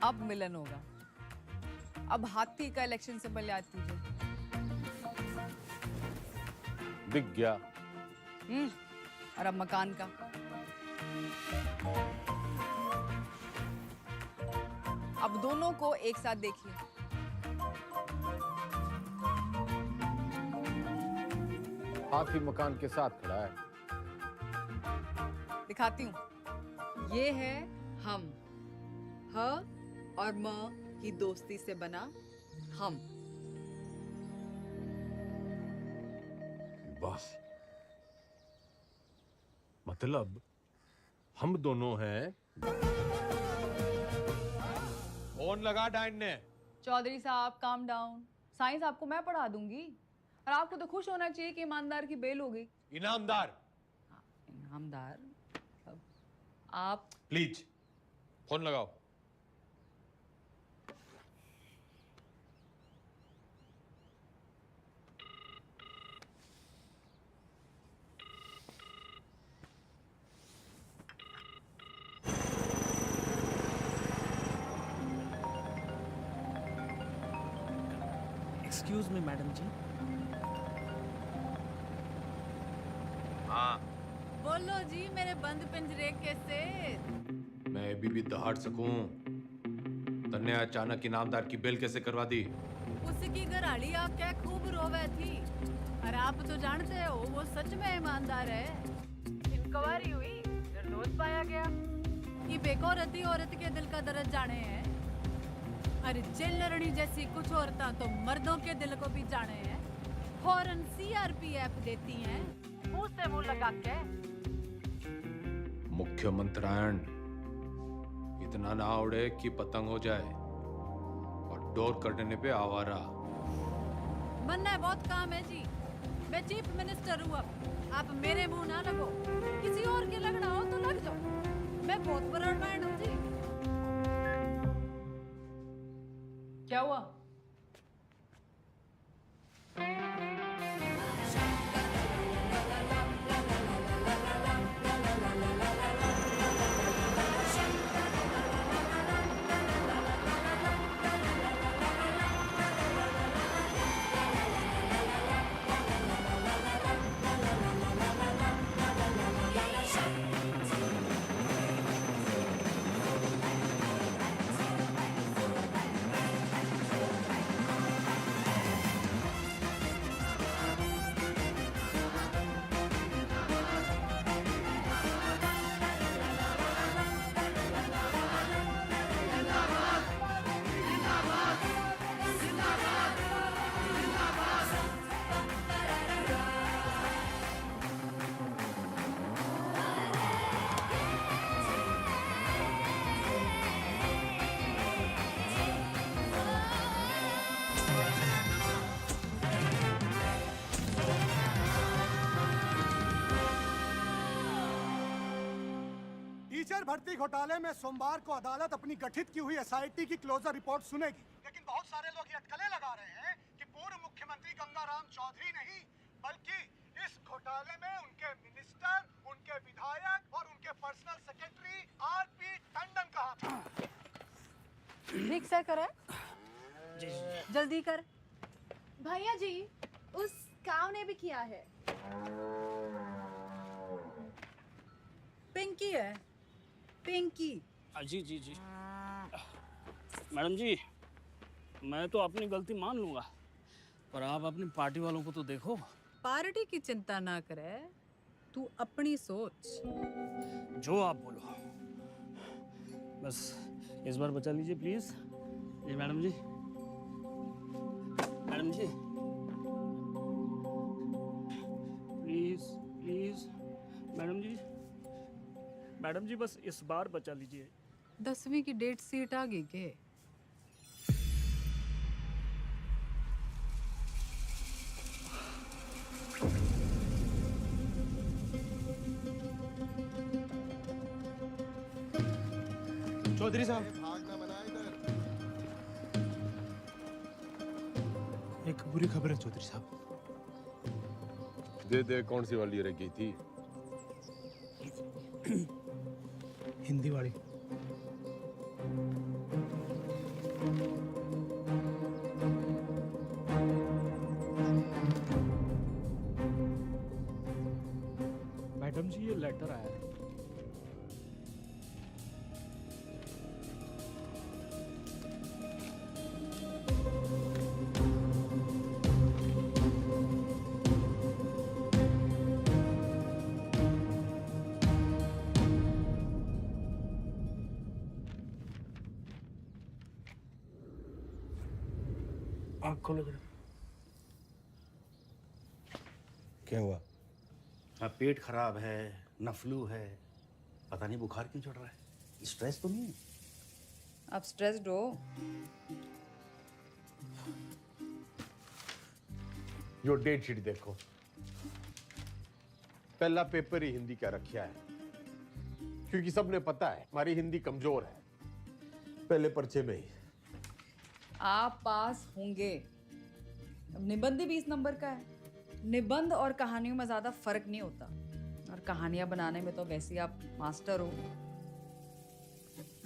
अब मिलन होगा। अब हाथी का इलेक्शन सिंबल याद कीजिए। दिख गया। और अब मकान का। अब दोनों को एक साथ देखिए। हाथी मकान के साथ खड़ा है। दिखाती हूँ। ये है हम, ह और म की दोस्ती से बना हम। बस मतलब हम दोनों हैं। फोन लगा डाइन ने। चौधरी साहब काम डाउन। साइंस आपको मैं पढ़ा दूंगी और आपको तो खुश होना चाहिए कि ईमानदार की बेल हो गई। इनामदार। इनामदार आप प्लीज फोन लगाओ। एक्सक्यूज मी मैडम जी। हाँ बोलो जी मेरे बंद पिंजरे के सेठ। मैं अभी भी दहाड़ सकूं। तन्ने अचानक इनामदार की बेल कैसे करवा दी? उसकी घराड़ी आप क्या खूब रोवे थी। और आप तो जानते हो वो सच में ईमानदार है। इंक्वायरी हुई, निर्दोष पाया गया। ये बेकौरती औरत के दिल का दर्द जाने हैं। अरे जेल लड़नी जैसी कुछ औरतां तो मर्दों के दिल को भी जाने हैं। फौरन सीआरपीएफ देती हैं मुंह से मुंह लगा के। मुख्यमंत्रायण इतना ना उड़े कि पतंग हो जाए और डोर कटने पे आवारा। बनना बहुत काम है जी। मैं चीफ मिनिस्टर हूँ। अब आप मेरे मुंह ना लगो। किसी और के लगना हो तो लग जाओ। मैं बहुत ब्रॉडमाइंड हूँ जी। क्या हुआ? टीचर भर्ती घोटाले में सोमवार को अदालत अपनी गठित की हुई एसआईटी की क्लोजर रिपोर्ट सुनेगी। लेकिन बहुत सारे लोग ये अटकलें लगा रहे हैं कि पूर्व मुख्यमंत्री गंगाराम चौधरी नहीं बल्कि इस घोटाले में उनके मिनिस्टर, उनके विधायक और उनके पर्सनल सेक्रेटरी आरपी टंडन का हाथ है। रिक्शा करे जल्दी कर। भैया जी उस काव ने भी किया है। पिंकी है पिंकी। जी जी जी मैडम जी, मैं तो अपनी गलती मान लूंगा, पर आप अपनी पार्टी वालों को तो देखो। पार्टी की चिंता ना करे, तू अपनी सोच। जो आप बोलो, बस इस बार बचा लीजिए प्लीज। जी मैडम जी, मैडम जी प्लीज प्लीज मैडम जी, मैडम जी बस इस बार बचा लीजिए। 10वीं की डेट सीट आ गई के? चौधरी साहब, एक बुरी खबर है चौधरी साहब। दे कौन सी वाली रह गई थी? हिंदी वाली। मैडम जी, ये लेटर आया है। आँख खोलो जरा। क्या हुआ? हाँ, पेट खराब है, न फ्लू है, पता नहीं बुखार क्यों चढ़ रहा है। स्ट्रेस तो नहीं है? आप स्ट्रेस्ड हो? यो डेट शीट देखो, पहला पेपर ही हिंदी का रखा है, क्योंकि सबने पता है हमारी हिंदी कमजोर है। पहले पर्चे में ही आप पास होंगे। अब निबंध ही 20 नंबर का है। निबंध और कहानियों में ज्यादा फर्क नहीं होता, और कहानियां बनाने में तो वैसे ही आप मास्टर हो।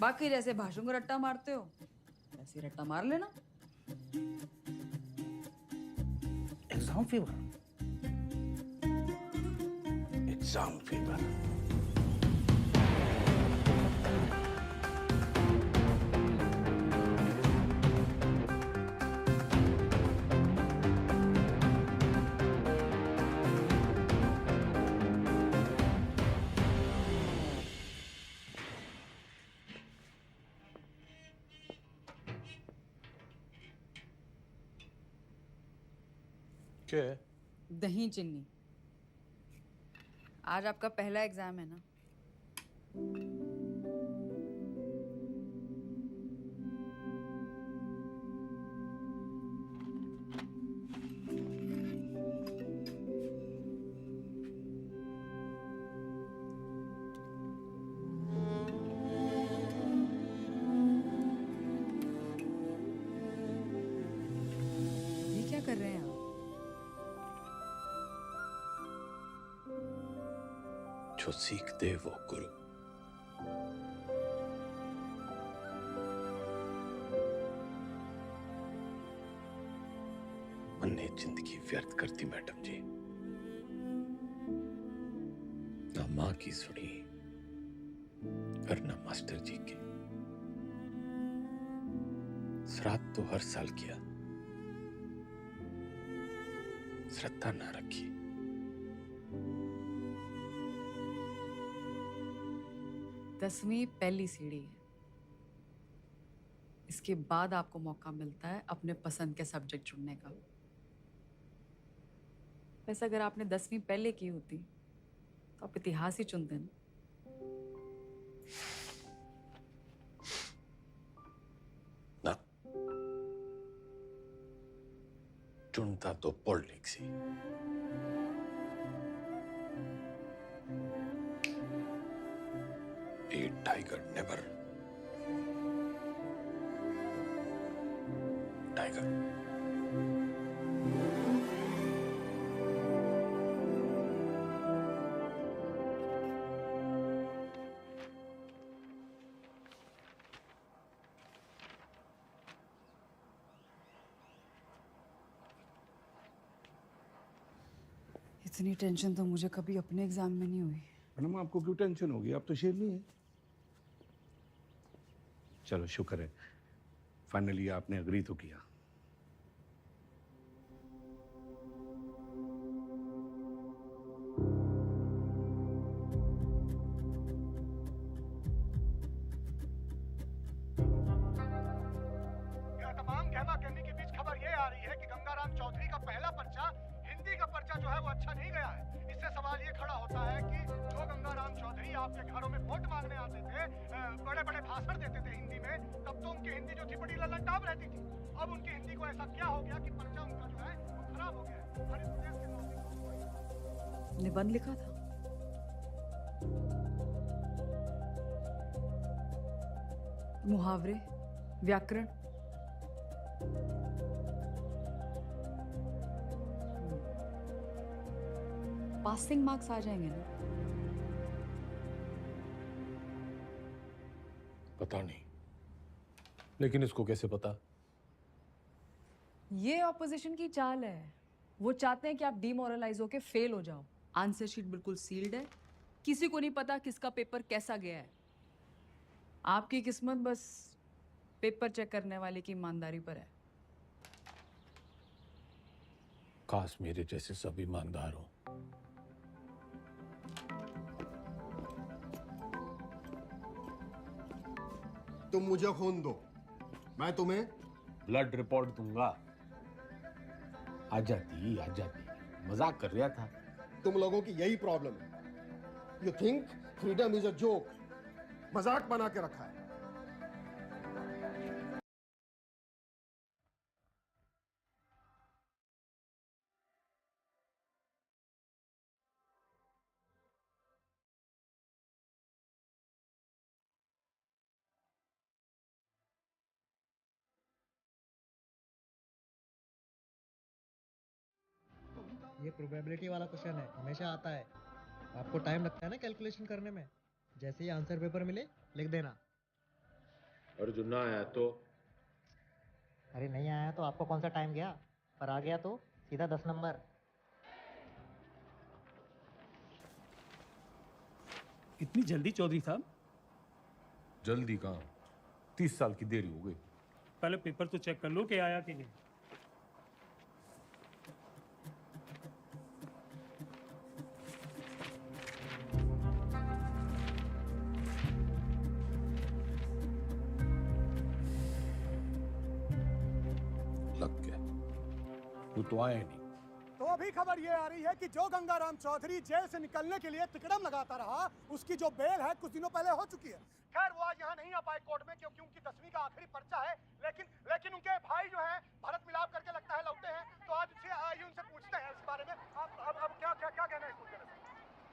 बाकी जैसे भाषण को रट्टा मारते हो, वैसे ही रट्टा मार लेना। Exam fever. Exam fever. क्या है? दही चिन्नी। आज आपका पहला एग्जाम है ना? ये क्या कर रहे हैं आप? जो सीखते वो गुरु। मैंने जिंदगी व्यर्थ कर दी मैडम जी, ना माँ की सुनी और ना मास्टर जी की। श्राद्ध तो हर साल किया, श्रद्धा ना रखी। दसवीं पहली सीढ़ी है। इसके बाद आपको मौका मिलता है अपने पसंद के सब्जेक्ट चुनने का। वैसे अगर आपने 10वीं पहले की होती तो आप इतिहास ही चुनते ना। ना, चुनता तो politics he. A tiger never. Tiger. इतनी टेंशन तो मुझे कभी अपने एग्जाम में नहीं हुई। मैडम आपको क्यों टेंशन होगी? आप तो शेरनी है। चलो शुक्र है, फाइनली आपने अग्री तो किया। यह तमाम कहमा कहमी के बीच खबर ये आ रही है कि गंगाराम चौधरी का पहला पर्चा, हिंदी का पर्चा जो है वो अच्छा नहीं गया है। इससे सवाल ये खड़ा होता है कि जो गंगाराम चौधरी आपके घरों में वोट मांगने आते थे, बड़े बड़े भाषण देते थे हिंदी में, तब तो उनकी हिंदी जो थी बड़ी ललनटाप रहती थी। अब उनकी हिंदी को ऐसा क्या हो गया कि पर्चा उनका जो है वो खराब हो गया है। हर इस प्रदेश के नागरिकों निबंध लिखा था। मुहावरे, व्याकरण। पासिंग मार्क्स आ जाएंगे ना? पता नहीं, लेकिन इसको कैसे पता? ये ऑपोजिशन की चाल है। वो चाहते हैं कि आप डिमोरलाइज होके फेल हो जाओ। आंसर शीट बिल्कुल सील्ड है, किसी को नहीं पता किसका पेपर कैसा गया है। आपकी किस्मत बस पेपर चेक करने वाले की ईमानदारी पर है। काश मेरे जैसे सब ईमानदार हो। तुम मुझे खून दो, मैं तुम्हें ब्लड रिपोर्ट दूंगा। आ जाती, मजाक कर रहा था। तुम लोगों की यही प्रॉब्लम है। You think freedom is a joke, मजाक बना के रखा है। ये प्रोबेबिलिटी वाला क्वेश्चन है, हमेशा आता है। आपको टाइम लगता है ना कैलकुलेशन करने में। जैसे ही आंसर पेपर मिले लिख देना। और जो ना आया तो? अरे नहीं आया तो आपको कौन सा टाइम गया, पर आ गया तो सीधा 10 नंबर। इतनी जल्दी चौधरी साहब? जल्दी कहाँ, 30 साल की देरी हो गई। पहले पेपर तो चेक कर लो कि आया कि नहीं। लग गया, तू तो आया नहीं। तो अभी खबर ये आ रही है कि जो गंगाराम चौधरी जेल से निकलने के लिए तिकड़म लगाता रहा, उसकी जो बेल है कुछ दिनों पहले हो चुकी है। खैर वो आज यहाँ नहीं आ पाए कोर्ट में, क्योंकि उनकी 10वीं का आखिरी पर्चा है। लेकिन उनके भाई जो हैं भारत मिलाप करके लगता है लौटे हैं। तो आज आइए उनसे पूछते हैं इस बारे में। अब क्या कहना है इसको?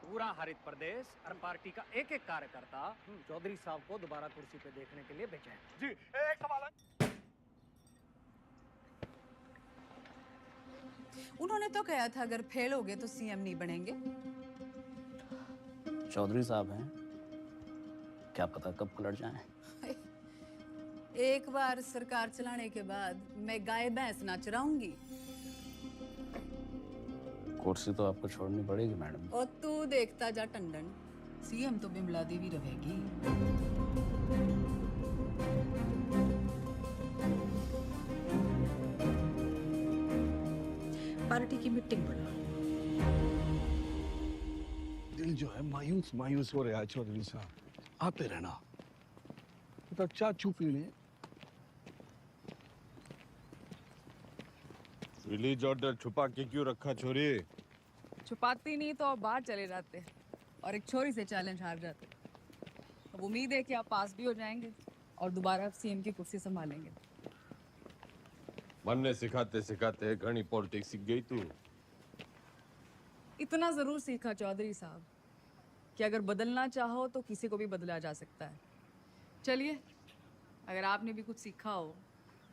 पूरा हरित प्रदेश और पार्टी का एक एक कार्यकर्ता चौधरी साहब को दोबारा कुर्सी पे देखने के लिए बेचैन। जी एक सवाल है। उन्होंने तो कहा था अगर फेल हो गए तो सीएम नहीं बनेंगे। चौधरी साहब हैं, क्या पता कब पलट जाएं। एक बार सरकार चलाने के बाद मैं गाय भैंस ना चराऊंगी। कुर्सी तो आपको छोड़नी पड़ेगी मैडम। और तू देखता जा टंडन, सीएम तो बिमला देवी रहेगी। पार्टी की मीटिंग बुला। दिल जो है मायूस मायूस हो रहा है चौधरी साहब, आते रहना। तो चाय चू पी लें। रिलीज ऑर्डर छुपा के क्यों रखा छोरी? छुपाती नहीं तो आप बाहर चले जाते और एक छोरी से चैलेंज हार जाते। अब उम्मीद है कि आप पास भी हो जाएंगे और दोबारा सीएम की कुर्सी संभालेंगे। मन ने सिखाते सिखाते घनी पॉलिटिक्स सीख गई तू। इतना जरूर सीखा चौधरी साहब कि अगर बदलना चाहो तो किसी को भी बदला जा सकता है। चलिए, अगर आपने भी कुछ सीखा हो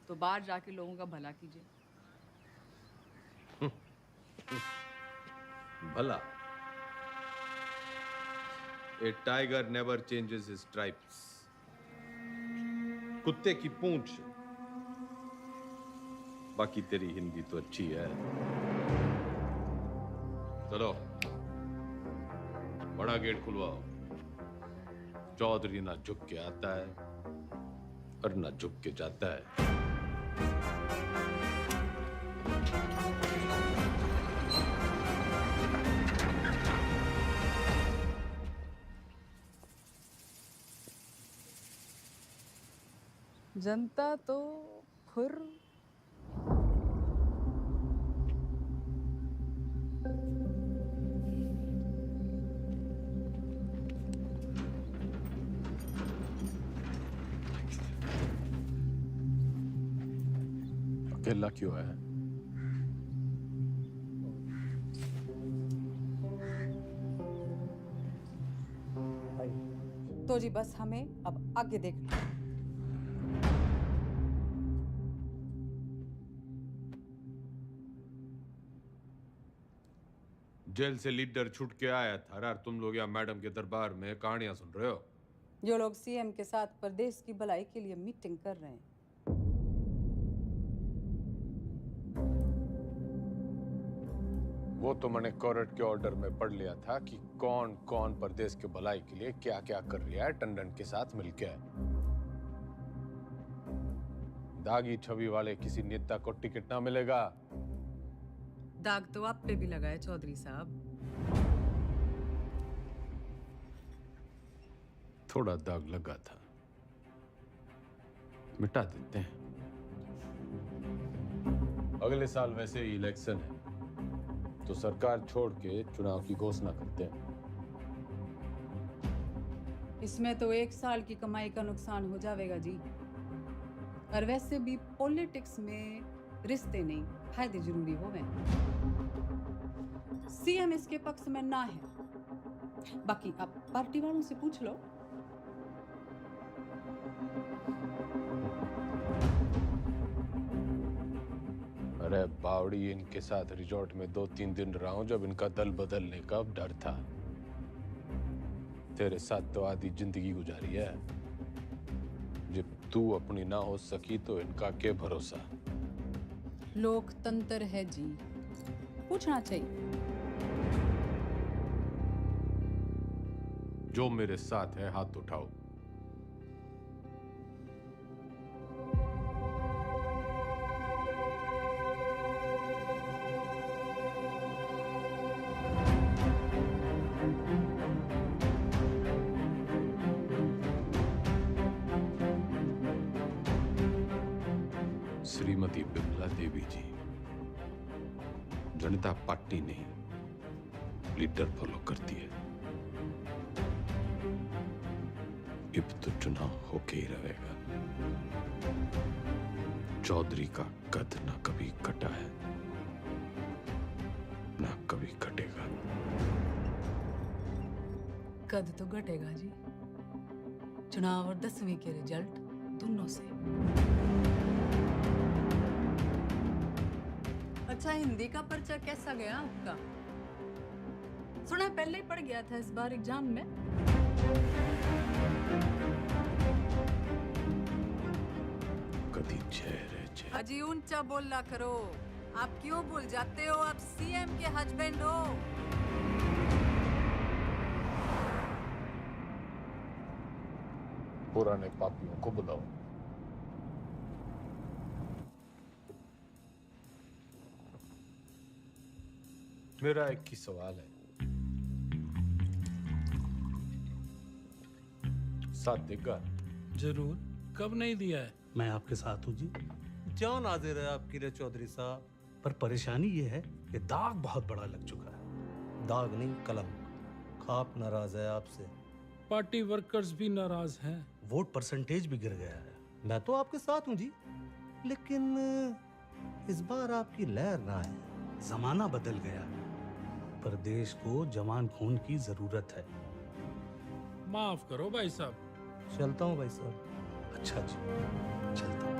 तो बाहर जाके लोगों का भला कीजिए। भला? A tiger never changes his stripes. कुत्ते की पूंछ। बाकी तेरी हिंदी तो अच्छी है। चलो बड़ा गेट खुलवाओ। चौधरी ना झुक के आता है और ना झुक के जाता है। जनता तो खुर अकेला क्यों है? तो जी बस हमें अब आगे देखना। जेल से लीडर छूट के आया था और तुम लोग यहाँ मैडम के दरबार में कहानियां सुन रहे हो। जो लोग सीएम के साथ प्रदेश की भलाई के लिए मीटिंग कर रहे हैं। वो तो मैंने कोर्ट के ऑर्डर में पढ़ लिया था कि कौन कौन प्रदेश के भलाई के लिए क्या क्या कर रहा है टंडन के साथ मिलकर। दागी छवि वाले किसी नेता को टिकट ना मिलेगा। दाग तो आप पे भी लगा है चौधरी साहब। थोड़ा दाग लगा था, मिटा देते हैं। अगले साल वैसे ही इलेक्शन है तो सरकार छोड़ के चुनाव की घोषणा करते हैं। इसमें तो 1 साल की कमाई का नुकसान हो जाएगा जी। और वैसे भी पॉलिटिक्स में रिश्ते नहीं, फायदे जरूरी होवे। सीएम इसके पक्ष में ना है, बाकी आप पार्टी वालों से पूछ लो। अरे बावड़ी, इनके साथ रिजॉर्ट में 2-3 दिन रहा हूं जब इनका दल बदलने का डर था। तेरे साथ तो आधी जिंदगी गुजारी है। जब तू अपनी ना हो सकी तो इनका क्या भरोसा। लोकतंत्र है जी, पूछना चाहिए। जो मेरे साथ है हाथ उठाओ। श्रीमती बिमला देवी जी, जनता पार्टी नहीं लीडर फॉलो करती है। अब तो चुनाव होके ही रहेगा। चौधरी का कद ना कभी कटा है ना कभी कटेगा। कद तो घटेगा जी, चुनाव और 10वीं के रिजल्ट दोनों से। अच्छा, हिंदी का पर्चा कैसा गया आपका? सुना पहले ही पड़ गया था इस बार एग्जाम में। कदी चेहरे चेहरे। अजी ऊंचा बोलना करो। आप क्यों भूल जाते हो आप सीएम के हस्बैंड हो? पुराने पापियों को बुलाओ। मेरा एक ही सवाल है, साथ देगा? जरूर, कब नहीं दिया है? मैं आपके साथ हूँ जी। जान हाजिर है आपकी रे चौधरी साहब। पर परेशानी ये है कि दाग बहुत बड़ा लग चुका है। दाग नहीं, कलम। खाप नाराज है आपसे। पार्टी वर्कर्स भी नाराज हैं। वोट परसेंटेज भी गिर गया है। मैं तो आपके साथ हूँ जी, लेकिन इस बार आपकी लहर ना है। जमाना बदल गया है, पर देश को जवान खून की जरूरत है। माफ करो भाई साहब। चलता हूँ भाई साहब। अच्छा जी, चलता हूँ।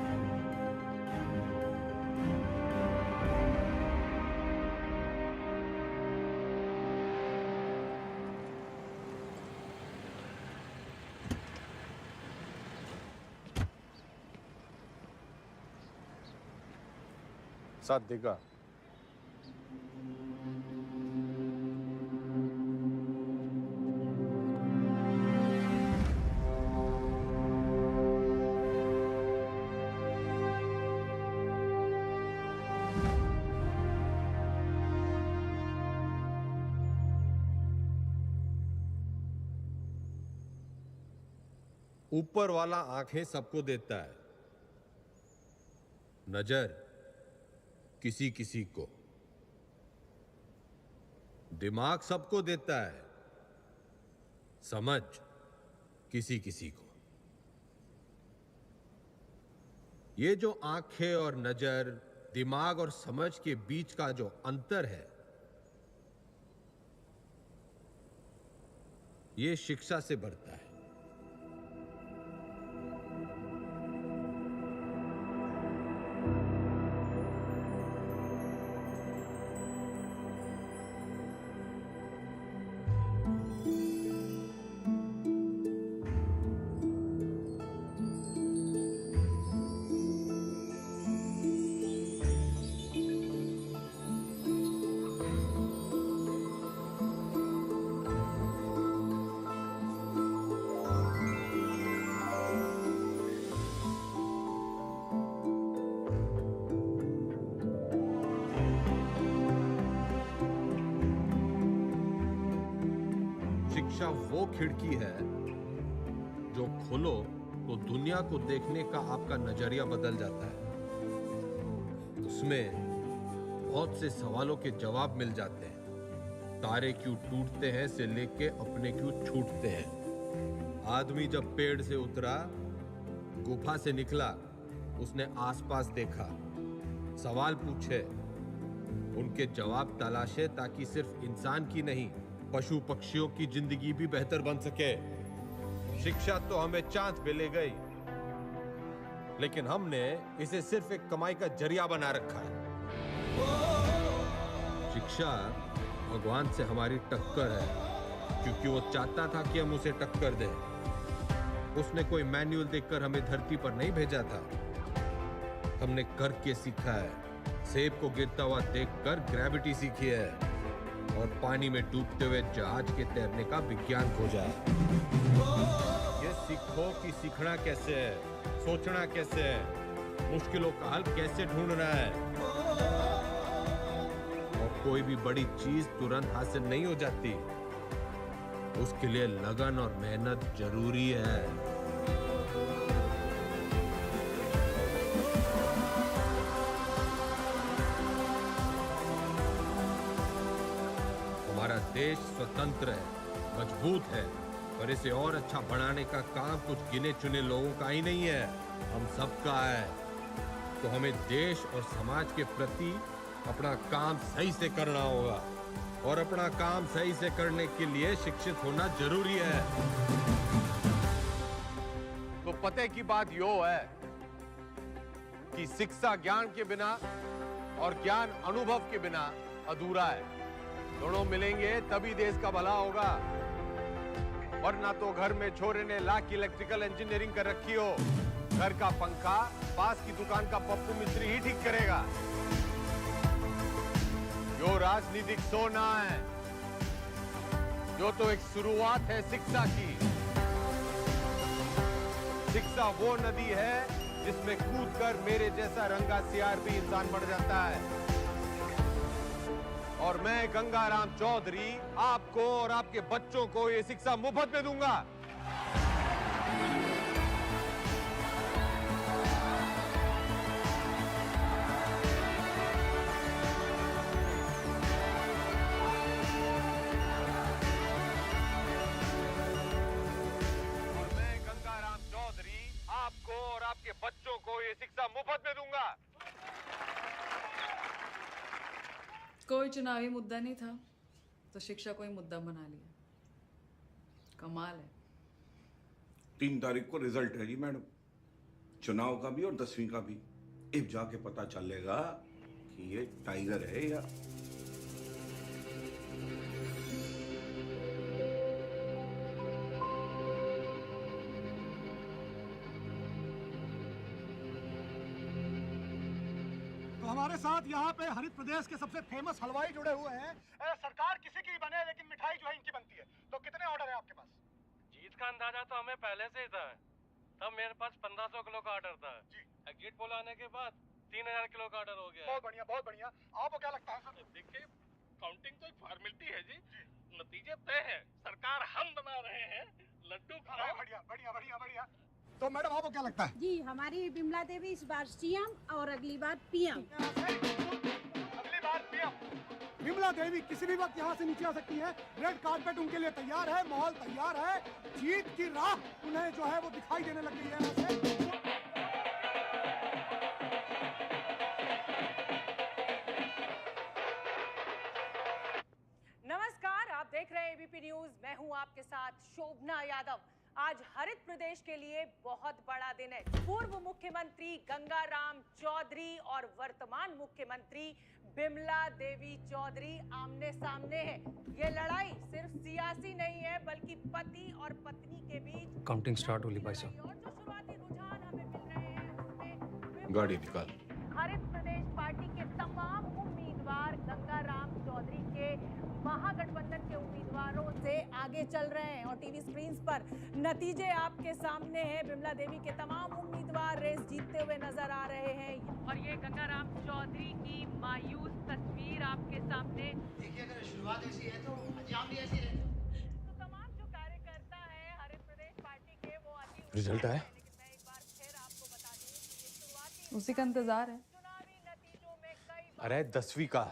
साथ देगा? ऊपर वाला आंखें सबको देता है, नजर किसी किसी को, दिमाग सबको देता है, समझ किसी किसी को। ये जो आंखें और नजर, दिमाग और समझ के बीच का जो अंतर है, ये शिक्षा से बढ़ता है। शिक्षा वो खिड़की है जो खोलो तो दुनिया को देखने का आपका नजरिया बदल जाता है। उसमें बहुत से सवालों के जवाब मिल जाते हैं। तारे क्यों टूटते हैं से लेके अपने क्यों छूटते हैं। आदमी जब पेड़ से उतरा, गुफा से निकला, उसने आसपास देखा, सवाल पूछे, उनके जवाब तलाशे ताकि सिर्फ इंसान की नहीं, पशु पक्षियों की जिंदगी भी बेहतर बन सके। शिक्षा तो हमें चांद पे ले गई, लेकिन हमने इसे सिर्फ एक कमाई का जरिया बना रखा है। शिक्षा भगवान से हमारी टक्कर है, क्योंकि वो चाहता था कि हम उसे टक्कर दें। उसने कोई मैनुअल देखकर हमें धरती पर नहीं भेजा था, हमने करके सीखा है। सेब को गिरता हुआ देखकर ग्रेविटी सीखी है और पानी में डूबते हुए जहाज के तैरने का विज्ञान खोजा है। ये सीखो कि सीखना कैसे है, सोचना कैसे है, मुश्किलों का हल कैसे ढूंढना है। और कोई भी बड़ी चीज तुरंत हासिल नहीं हो जाती, उसके लिए लगन और मेहनत जरूरी है। हमारा देश स्वतंत्र है, मजबूत है, पर इसे और अच्छा बनाने का काम कुछ गिने चुने लोगों का ही नहीं है, हम सबका है। तो हमें देश और समाज के प्रति अपना काम सही से करना होगा, और अपना काम सही से करने के लिए शिक्षित होना जरूरी है। तो पते की बात यो है कि शिक्षा ज्ञान के बिना और ज्ञान अनुभव के बिना अधूरा है। दोनों मिलेंगे तभी देश का भला होगा, वरना तो घर में छोरे ने लाख की इलेक्ट्रिकल इंजीनियरिंग कर रखी हो, घर का पंखा पास की दुकान का पप्पू मिस्त्री ही ठीक करेगा। जो राजनीतिक सोना है, जो तो एक शुरुआत है शिक्षा की। शिक्षा वो नदी है जिसमें कूदकर मेरे जैसा रंगा सियार भी इंसान बढ़ जाता है। और मैं गंगाराम चौधरी आपको और आपके बच्चों को ये शिक्षा मुफ्त में दूंगा। और मैं गंगाराम चौधरी आपको और आपके बच्चों को ये शिक्षा मुफ्त में दूंगा। कोई चुनावी मुद्दा नहीं था तो शिक्षा को ही मुद्दा बना लिया। कमाल है। 3 तारीख को रिजल्ट है जी मैडम, चुनाव का भी और 10वीं का भी। अब जाके पता चलेगा कि ये टाइगर है या हमारे साथ यहाँ पे हरित प्रदेश के सबसे फेमस हलवाई जुड़े हुए हैं। सरकार किसी की बने लेकिन मिठाई जो है इनकी बनती है। तो कितने ऑर्डर है आपके पास? जीत का अंदाजा तो हमें पहले से ही था। तब मेरे पास 1500 किलो का ऑर्डर था जी। गेट पोल आने के बाद 3000 किलो का ऑर्डर हो गया। बहुत बढ़िया, बहुत बढ़िया। आपको क्या लगता है सर? देखिए, काउंटिंग तो एक फॉर्मेलिटी है जी, नतीजे तय है। सरकार हम बना रहे हैं, लड्डू खाओ। बढ़िया बढ़िया बढ़िया बढ़िया। तो मैडम आपको क्या लगता है? जी, हमारी बिमला देवी इस बार सीएम और अगली बार पीएम। अगली बार पीएम। बिमला देवी किसी भी वक्त यहाँ से नीचे आ सकती है। रेड कार्पेट उनके लिए तैयार है, माहौल तैयार है। जीत की राह उन्हें जो है वो दिखाई देने लग गई है यहाँ से। नमस्कार, आप देख रहे हैं एबीपी न्यूज। मैं हूं आपके साथ शोभना यादव। आज हरित प्रदेश के लिए बहुत बड़ा दिन है। पूर्व मुख्यमंत्री गंगाराम चौधरी और वर्तमान मुख्यमंत्री बिमला देवी चौधरी आमने सामने हैं। ये लड़ाई सिर्फ सियासी नहीं है, बल्कि पति और पत्नी के बीच। काउंटिंग स्टार्ट होली भाई साहब। और जो शुरुआती रुझान हमें मिल रहे हैं उसमें गाड़ी निकाल। हरित प्रदेश पार्टी के तमाम उम्मीदवार गंगाराम चौधरी के महागठबंधन के उम्मीदवारों से आगे चल रहे हैं और टीवी स्क्रीन्स पर नतीजे आपके सामने हैं। बिमला देवी के तमाम उम्मीदवार रेस जीतते हुए नजर आ रहे हैं और ये गंगाराम चौधरी की मायूस तस्वीर आपके सामने। देखिए, अगर शुरुआत ऐसी है तो अंजाम भी ऐसी है। तो तमाम जो रिजल्ट आया? उसी का इंतजार है। अरे 10वीं का।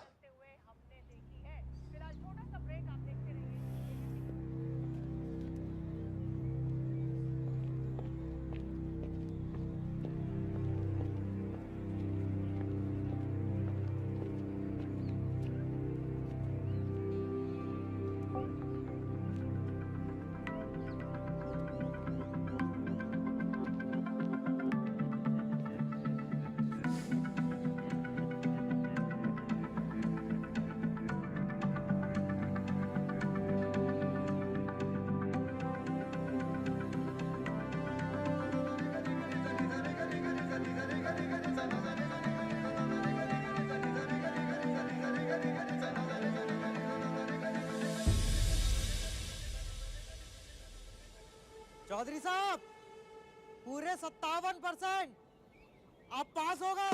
चौधरी साहब पूरे 57% आप पास हो गए।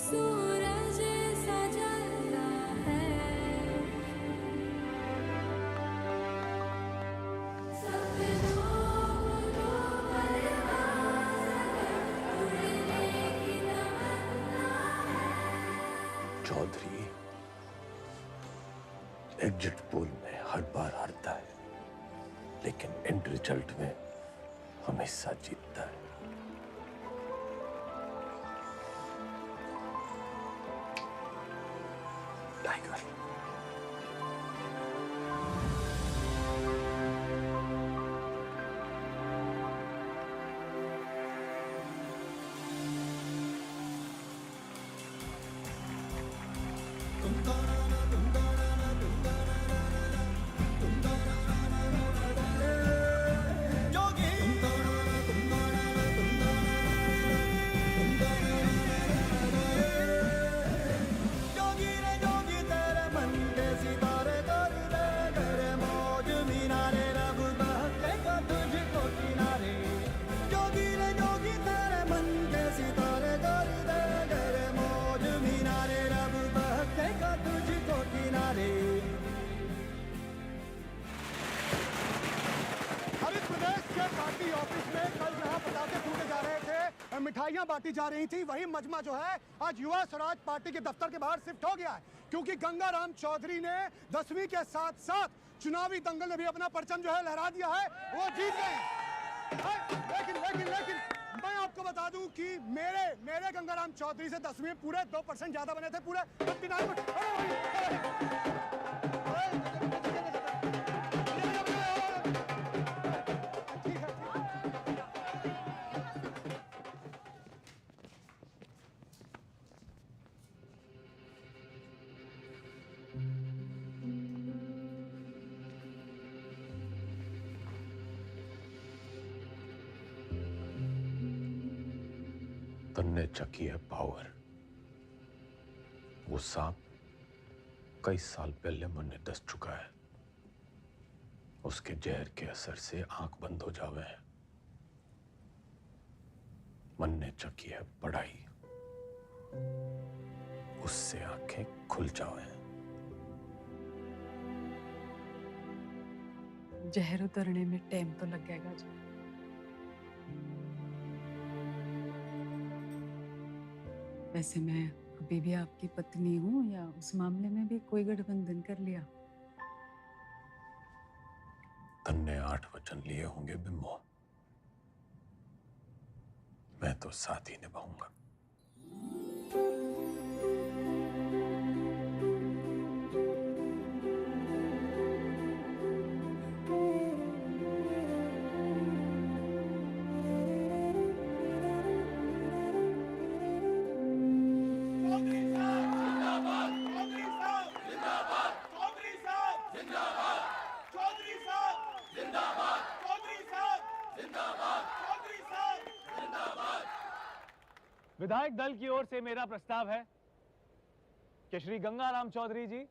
सूरज सजता है, सपनों को उड़ने की तमन्ना है। चौधरी एग्जिट पोल में हर बार हारता है, लेकिन एंड रिजल्ट में हमेशा जीतता है। टाइगर। हरित प्रदेश के पार्टी ऑफिस में कल जहां पटाखे फूटे जा रहे थे, मिठाइयां बांटी जा रही थी, वही मजमा जो है आज युवा स्वराज पार्टी के दफ्तर के बाहर शिफ्ट हो गया है, क्योंकि गंगाराम चौधरी ने 10वीं के साथ साथ चुनावी दंगल में भी अपना परचम जो है लहरा दिया है, वो जीत गए। लेकिन मैं आपको बता दूं कि मेरे गंगाराम चौधरी से 10वीं में पूरे 2% ज्यादा बने थे, पूरे 59%। तन्ने चकी है पावर। वो सांप कई साल पहले मन दस चुका है। उसके जहर के असर से आंख बंद हो जावे हैं। मन ने चकी है पढ़ाई, उससे आंखें खुल जावे हैं। जहर उतरने में टाइम तो लगेगा जी। वैसे मैं अभी भी आपकी पत्नी हूँ, या उस मामले में भी कोई गठबंधन कर लिया? तन्ने 8 वचन लिए होंगे बिम्बो, मैं तो साथ ही निभाऊंगा। विधायक दल की ओर से मेरा प्रस्ताव है कि श्री गंगाराम चौधरी जी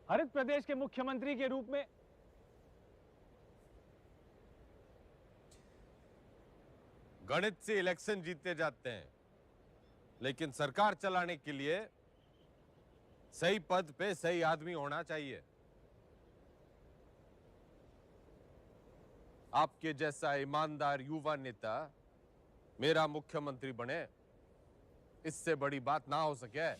हरित प्रदेश के मुख्यमंत्री के रूप में गणित से इलेक्शन जीते जाते हैं, लेकिन सरकार चलाने के लिए सही पद पे सही आदमी होना चाहिए। आपके जैसा ईमानदार युवा नेता मेरा मुख्यमंत्री बने, इससे बड़ी बात ना हो सके।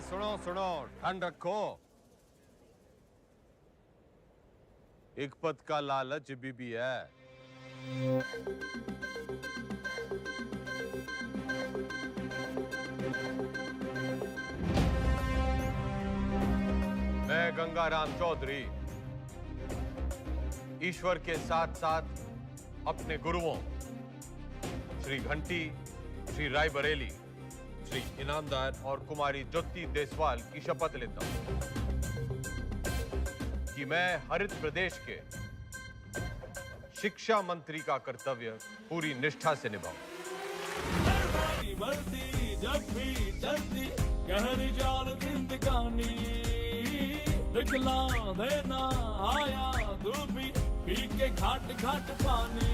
सुनो सुनो, ठंड रखो। एक पद का लालच भी है। मैं गंगाराम चौधरी ईश्वर के साथ साथ अपने गुरुओं श्री घंटी, श्री रायबरेली, श्री इनामदार और कुमारी ज्योति देसवाल की शपथ लेता हूं कि मैं हरित प्रदेश के शिक्षा मंत्री का कर्तव्य पूरी निष्ठा से निभाऊं। बढ़ती जब भी चलती गहरी जाल जिंदगानी दिखला देना आया धूपी पी के घाट घाट पानी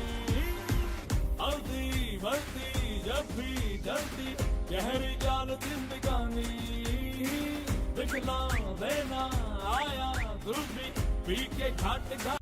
हल्दी बढ़ती जब भी चलती गहरी जाल जिंदगानी दिखला देना आया धूपी पी के घाट घाट